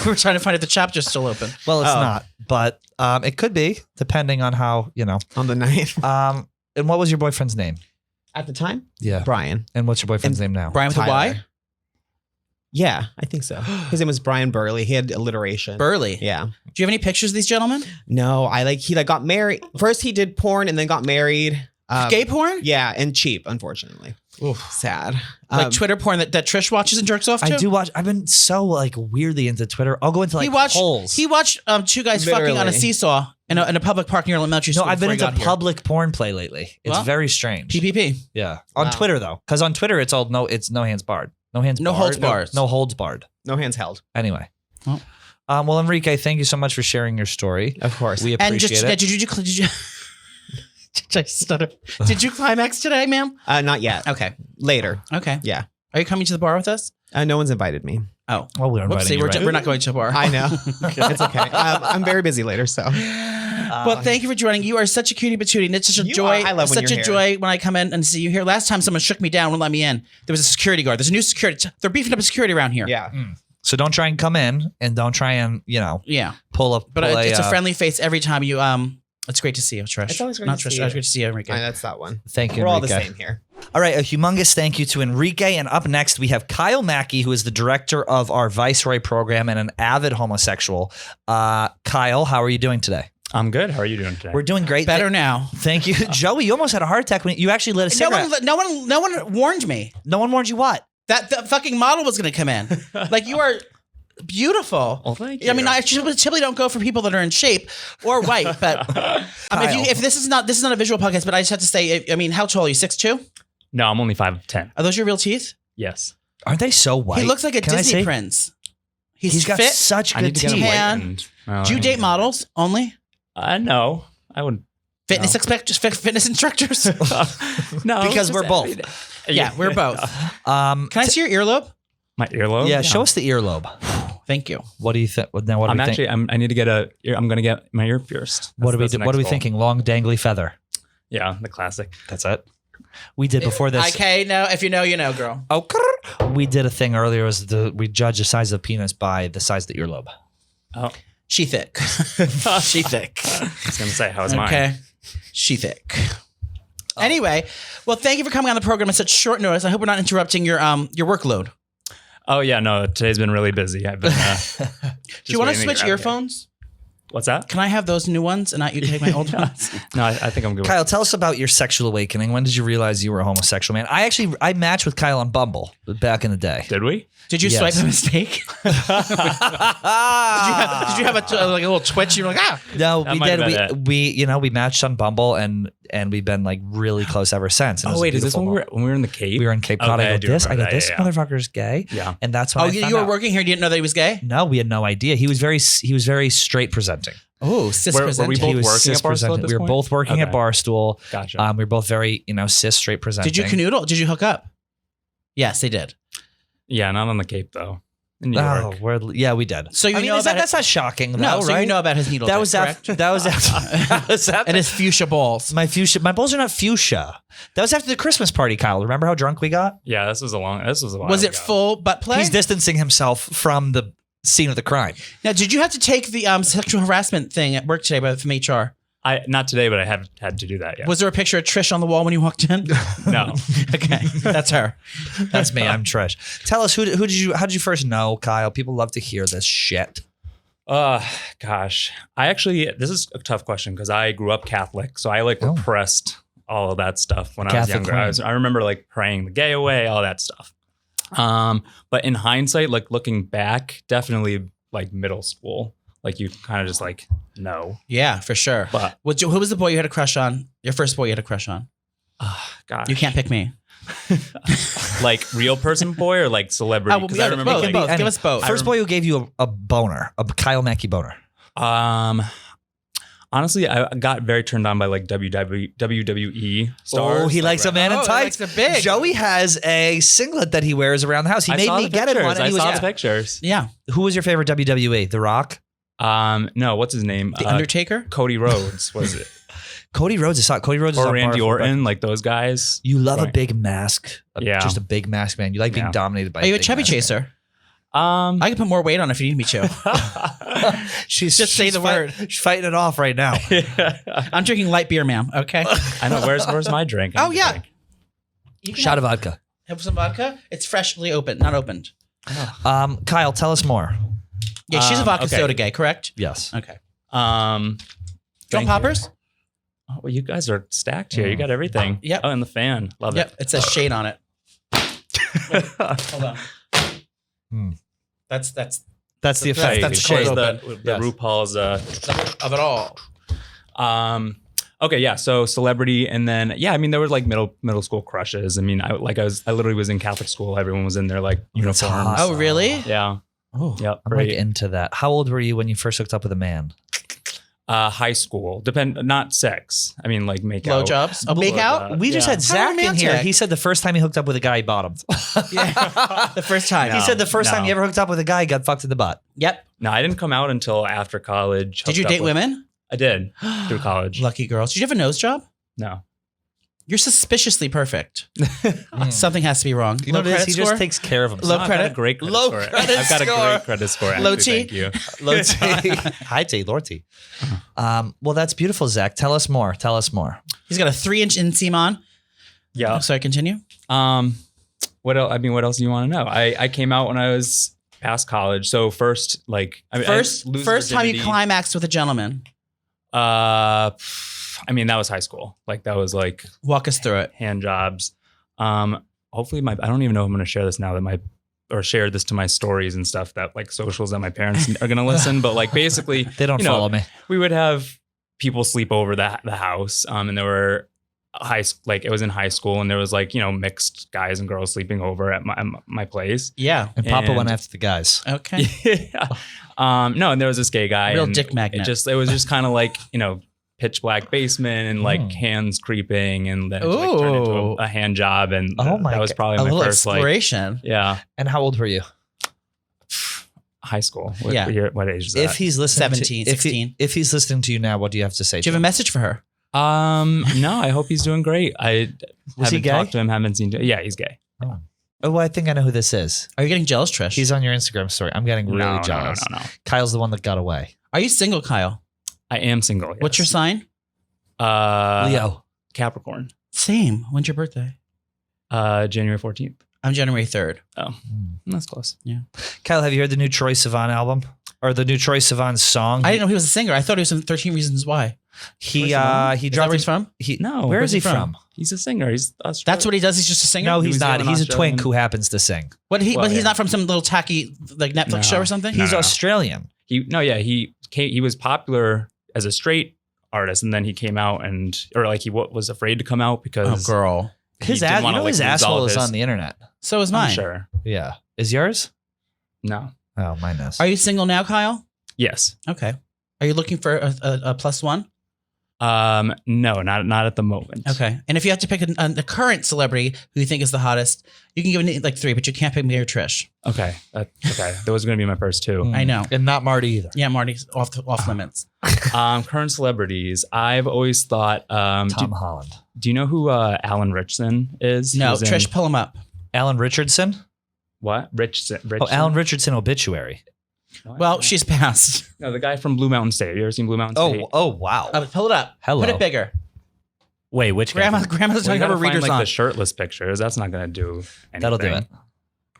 we're trying to find if the chapter's still open. Well, it's Oh. not, but it could be depending on how On the night. And what was your boyfriend's name? At the time? Yeah. Brian. And what's your boyfriend's name now? Brian with a Y. Tyler. Yeah, I think so. His name was Brian Burley. He had alliteration. Burley. Yeah. Do you have any pictures of these gentlemen? No, he got married. First he did porn and then got married. Gay porn? Yeah, and cheap, unfortunately. Sad. Like Twitter porn that Trish watches and jerks off to? I do watch. I've been so like weirdly into Twitter. I'll go into like he watched holes. He watched two guys fucking on a Literally. seesaw in a public park near elementary no, school. I've been before he into got here. public porn play lately. It's Well, very strange. PPP. Yeah, on Wow. Twitter though, because on Twitter it's all it's no hands barred. No hands. No barred. holds bars. No holds barred. No hands held. Anyway. Well. Well, Enrique, thank you so much for sharing your story. Of course. We appreciate And just it. did you did I stutter? Did you climax today, ma'am? Not yet. Okay. Later. Okay. Yeah. Are you coming to the bar with us? No one's invited me. Oh. Well, we're inviting Whoopsie, you, right? we're not going to a bar. I know. It's okay. I'm very busy later, so. Well, thank you for joining. You are such a cutie patootie. And it's such a You joy. are. I love when such you're a joy when I come in and see you here. Last time someone shook me down, wouldn't let me in. There was a security guard. There's a new security. They're beefing up a security around here. Yeah. So don't try and come in, and don't try and Yeah. pull up. But it's a friendly face every time you It's great to see you, Trish. It's always great Not to Trish. see It's you. great to see you, Enrique. That's that one. Thank you, We're all the Enrique. same here. All right, a humongous thank you to Enrique. And up next, we have Kyle Mackey, who is the director of our Viceroy program and an avid homosexual. Kyle, how are you doing today? I'm good. How are you doing today? We're doing great. Better now. Thank you. Joey, you almost had a heart attack when you actually lit a cigarette. No one warned me No one warned you what? that the fucking model was going to come in. Like, you are beautiful. Well, thank you. I mean, I typically don't go for people that are in shape or white, but I mean, if this is not a visual podcast, but I just have to say, I mean, how tall are you? 6'2"? No, I'm only 5'10". Are those your real teeth? Yes. Aren't they so white? He looks like a Can I Disney say? prince. He's got fit. such I good need to get him teeth. Tan. whitened. Oh, Do you date models only? No, I would. Fitness instructors? No, Because just we're both. every day. Yeah, we're both. Can I see your earlobe? My earlobe. Yeah, show us the earlobe. Thank you. What do you think? Now, what do I'm we think? actually. I need to get I'm gonna get my ear pierced. What are we? That's the What are we next goal. thinking? Long dangly feather. Yeah, the classic. That's it. We did before this. Okay, no, if you know, you know, girl. Oh, we did a thing earlier. Was we judged the size of the penis by the size of the earlobe. Oh, She thick. She thick. I was gonna say, how's mine? Okay. She thick. Anyway, well, thank you for coming on the program at such short notice. I hope we're not interrupting your workload. Oh yeah, no. Today's been really busy. I've been. Do you want to switch earphones? What's that? Can I have those new ones and not you take my old ones? No, I think I'm good. Kyle, tell us about your sexual awakening. When did you realize you were a homosexual man? I matched with Kyle on Bumble back in the day. Did we? Did you Yes. swipe a mistake? did you have a little twitch? You were like, ah. No, That we might have did. been We matched on Bumble and we've been like really close ever since. And it Oh was wait, is this beautiful. when we were in the Cape? We were in Cape Cod. Okay, I I go, do this remember that, this yeah. motherfucker's gay. Yeah. And that's when Oh, I found you were out. working here. You didn't know that he was gay? No, we had no idea. He was very straight presenting. Oh, cis Were we presenting. both He was working at cis Barstool at presenting. this We were point? both working at Okay. Barstool. Gotcha. We were both very, cis straight presenting. Did you canoodle? Did you hook up? Yes, they did. Yeah, not on the Cape though. In New Oh, York. we did. So you I mean, know about that's not shocking, though, No, so right? you know about his needle. that dick, was correct? after. That was after. And his fuchsia balls. My fuchsia. My balls are not fuchsia. That was after the Christmas party, Kyle. Remember how drunk we got? Yeah, this was a while Was it ago. full butt play? He's distancing himself from the scene of the crime. Now, did you have to take the sexual harassment thing at work today from HR? Not today, but I have had to do that. Yeah. Was there a picture of Trish on the wall when you walked in? No. Okay, that's her. That's me. I'm Trish. Tell us how did you first know, Kyle? People love to hear this shit. Gosh. This is a tough question because I grew up Catholic, so I repressed all of that stuff when I was Catholic younger. queen. I remember praying the gay away, all that stuff. But in hindsight, looking back, definitely middle school. You kind of just no. Yeah, for sure. But Who was the boy you had a crush on? Your first boy you had a crush on? gosh. You can't pick me. Real person boy or celebrity? Oh, 'Cause yeah, I remember both. Give us both. First boy who gave you a boner, a Kyle Mackey boner. Honestly, I got very turned on by WWE stars. Oh, he likes a man in Oh, he tights. likes a big. Joey has a singlet that he wears around the house. He I made saw me the get him pictures. one. And I he was saw the pictures. Yeah. Who was your favorite WWE? The Rock? No, what's his name? The Undertaker? Cody Rhodes was it? Cody Rhodes is hot. Cody Rhodes is Or on Randy bar for- Orton, those guys. You love a Right. big mask. Yeah. Just a big mask, man. You like being Yeah. dominated by Are you a big chubby mask. chaser? I I can put more weight on if you need me to. She's Just say the word. She's fighting it off right now. I'm drinking light beer, ma'am. Okay. know. Where's my drink? Oh, yeah. Shot of vodka. Have some vodka. It's freshly opened, not opened. Kyle, tell us more. Yeah, she's a vodka okay. soda gay, correct? Yes. Okay. Thank John you. Poppers? Oh, well, you guys are stacked here. You got everything. Yep. Oh, and the fan. Love Yep. It says shade on it. Hold on. Hmm. That's That's the That's- effect. that's The cold shade. open. the Yes. RuPaul's. of it all. Okay, yeah. So celebrity, and then there were middle school crushes. I mean, I literally was in Catholic school. Everyone was in their That's uniforms. hot. Oh, really? Yeah. Oh. Yep. I'm like into that. How old were you when you first hooked up with a man? High school. Not sex. I mean, make Low out. jobs? Oh, make out? We just Yeah. had Zach in here. romantic. He said the first time he hooked up with a guy, he bought him. Yeah. The first time. He said the first time no. he ever hooked up with a guy, he got fucked in the butt. Yep. No, I didn't come out until after college. Did you Hooked up date with- women? I did through college. Lucky girls. Did you have a nose job? No. You're suspiciously perfect. Something has to be wrong. You know Low what it is? credit He just score? takes care of himself. Low I've got a credit? great credit Low score. credit I've got a score. great credit score. Actually, Low T? Thank you. Low T. High T, lower T. Well, that's beautiful, Zach. Tell us more. Tell us more. He's got a 3-inch inseam on. Yeah. Sorry, continue. What else? I mean, what else do you want to know? I came out when I was past college. So first, like, I mean, First time you virginity. climaxed with a gentleman. I mean, that was high school. Like, that was like Walk us through it. hand jobs. Hopefully I don't even know if I'm going to share this now that or share this to my stories and stuff that like socials that my parents are going to listen. But like, basically, They don't follow me. we would have people sleep over the house. And there were it was in high school, and there was like, mixed guys and girls sleeping over at my place. Yeah. And Papa And- went after the guys. Okay. Yeah. No, and there was this gay guy. Real and dick magnet. It was just kind of like, pitch black basement and like hands creeping, and then it like, turned into Ooh. a hand job. And Oh my that was God. probably A my little first like, exploration. yeah, And how old were you? high school. Yeah. What age is that? If he's listening 17, to, 16. If he's listening to you now, what do you have to say? Do you have a message for her? No, I hope he's doing great. I Was he haven't gay? talked to him, haven't seen. Yeah, he's gay. Oh, I think I know who this is. Are you getting jealous, Trish? He's on your Instagram story. I'm getting really No, jealous. No. Kyle's the one that got away. Are you single, Kyle? I am single. Yes. What's your sign? Leo. Capricorn. Same. When's your birthday? January 14th. I'm January 3rd. That's close. Kyle, have you heard the new Troye Sivan album? Or the new Troye Sivan song? I didn't know he was a singer. I thought he was in 13 Reasons Why. He Is that where dropped he's from? No, Where is he where's he from? He's a singer. He's Australian. That's what he does. He's just a singer. No, New he's not. Zealand, He's a Australian. twink who happens to sing. But he's yeah. not from some little tacky like Netflix No. show or something. No. He's Australian. He was popular as a straight artist, and then he came out he was afraid to come out Oh, because girl. he His didn't wanna, his lose all asshole of is his- on the internet. So is I'm mine. sure. Yeah. Is yours? No. Oh, mine is. Are you single now, Kyle? Yes. Okay. Are you looking for a plus one? No, not at the moment. Okay. And if you have to pick a current celebrity who you think is the hottest, you can give it like 3, but you can't pick me or Trish. Okay. Okay. Those are going to be my first two. I know. And not Marty either. Yeah, Marty's off limits. Current celebrities. I've always thought. Tom Holland. Do you know who Alan Richardson is? He No, was in- Trish, pull him up. Alan Richardson? What? Richardson. Oh, Alan Richardson obituary. Well, she's passed. No, the guy from Blue Mountain State. Have you ever seen Blue Mountain State? Oh, wow. Pull it up. Hello. Put it bigger. Wait, which guy? Grandma's Well, talking you about gotta her find, readers like on. the shirtless pictures. That's not going to do anything. That'll do it.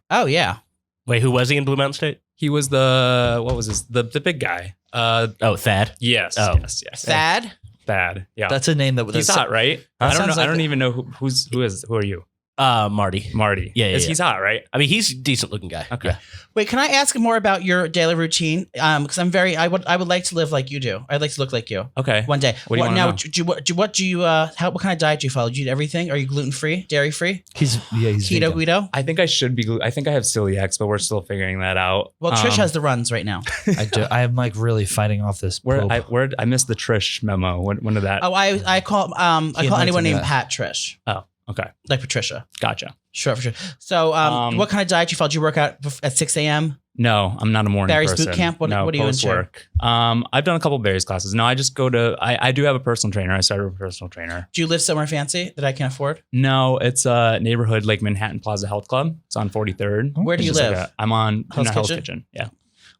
Oh, yeah. Wait, who was he in Blue Mountain State? He was the big guy. Oh, Thad. Yes. Oh. Yes. Thad? Thad. Yeah. That's a name that He's hot, right? That I don't know. sounds like I don't the- even know who are you? Marty. Marty. Yeah, yeah, He's hot, right? I mean, he's a decent looking guy. Okay. Yeah. Wait, can I ask more about your daily routine? Because I would like to live like you do. I'd like to look like you Okay. one day. What do you wanna now? know? What kind of diet do you follow? Do you eat everything? Are you gluten free, dairy free, He's keto, vegan. guido? I think I should be. I think I have celiacs, but we're still figuring that out. Well, Trish has the runs right now. I do. I am like really fighting off this. poop. I missed the Trish memo. When did that? Oh, I call invited anyone me named that. Pat Trish, Oh, okay. like Patricia. Gotcha. Sure, for sure. So, what kind of diet you follow? Do you work out at 6 a.m.? No, I'm not a morning Barry's person. boot camp? What are you post into? work. I've done a couple Barry's classes. No, I just go to. I do have a personal trainer. I started with a personal trainer. Do you live somewhere fancy that I can afford? No, it's a neighborhood like Manhattan Plaza Health Club. It's on 43rd. Where do It's you just live? like I'm on Hell's Hell's Kitchen? Kitchen. Yeah.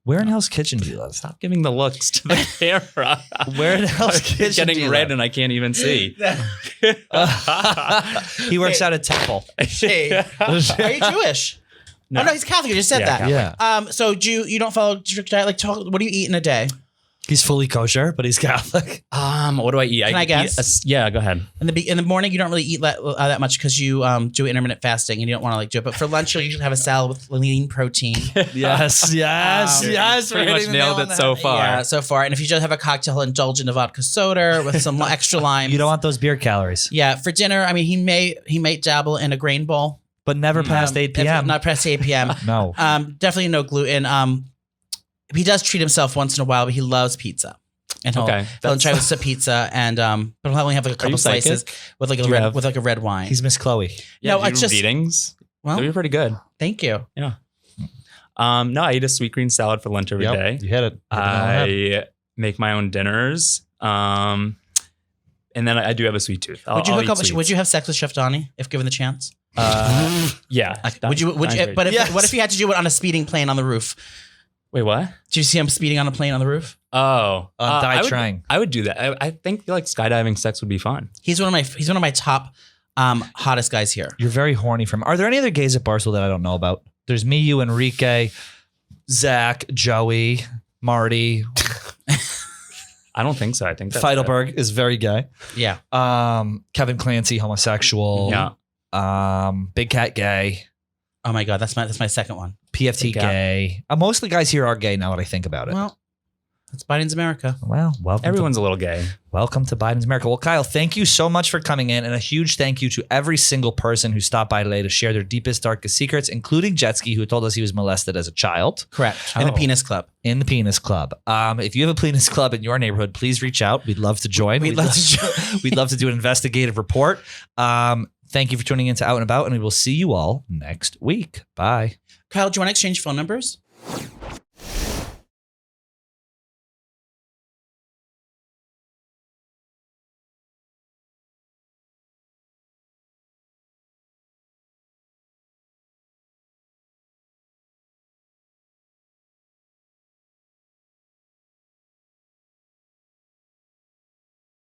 Where in Hell's Kitchen do you live? Stop giving the looks to the camera. Where in Hell's Kitchen It's do getting you red live? and I can't even see. He works out at Temple. Hey, are you Jewish? No. Oh no, he's Catholic. You just said Yeah, that. Yeah. So you don't follow strict diet? Like, what do you eat in a day? He's fully kosher, but he's Catholic. What do I eat? Can I guess? Yeah, go ahead. In the morning, you don't really eat that much because you do intermittent fasting and you don't want to like do it. But for lunch, you'll usually have a salad with lean protein. Yes, yes, yes. Pretty we're much hitting the nailed nail it on so that. far. Yeah, so far. And if you just have a cocktail, indulge in a vodka soda with some extra lime. You don't want those beer calories, Yeah, for dinner, I mean, he may dabble in a grain bowl. but never past 8 p.m. Not past 8 p.m. No. Definitely no gluten. He does treat himself once in a while, but he loves pizza. And he'll Okay, try with some pizza, and but he'll only have like a couple you psychic? slices with like Do you have- a red wine. He's Miss Chloe. Yeah, No, do it's you just- readings. Well, They're pretty good. thank you. No, I eat a sweet green salad for lunch every day. You hit it. Hit it on the head. I make my own dinners. And then I do have a sweet tooth. Would you I'll hook eat up? sweets. Would you have sex with Chef Donnie if given the chance? Yeah. Would you? Would you? But Yes. what if you had to do it on a speeding plane on the roof? Wait, what? Did you see him speeding on a plane on the roof? Oh, Die I would, trying. I would do that. I think like skydiving sex would be fun. He's one of my top hottest guys here. You're very horny from. Are there any other gays at Barstool that I don't know about? There's me, you, Enrique, Zach, Joey, Marty. I don't think so. I think that's Feidelberg is very gay. Yeah. Kevin Clancy, homosexual. Yeah. Big Cat gay. Oh my God, that's my second one. PFT Big Cat. gay. Mostly guys here are gay now that I think about it. Well, that's Biden's America. Well, welcome. Everyone's a little gay. Welcome to Biden's America. Well, Kyle, thank you so much for coming in, and a huge thank you to every single person who stopped by today to share their deepest, darkest secrets, including Jetski, who told us he was molested as a child. Correct. In the Oh. Penis Club. In the Penis Club. If you have a penis club in your neighborhood, please reach out. We'd love to join. We'd love to join. We'd love to do an investigative report. Thank you for tuning in to Out and About, and we will see you all next week. Bye. Kyle, do you want to exchange phone numbers?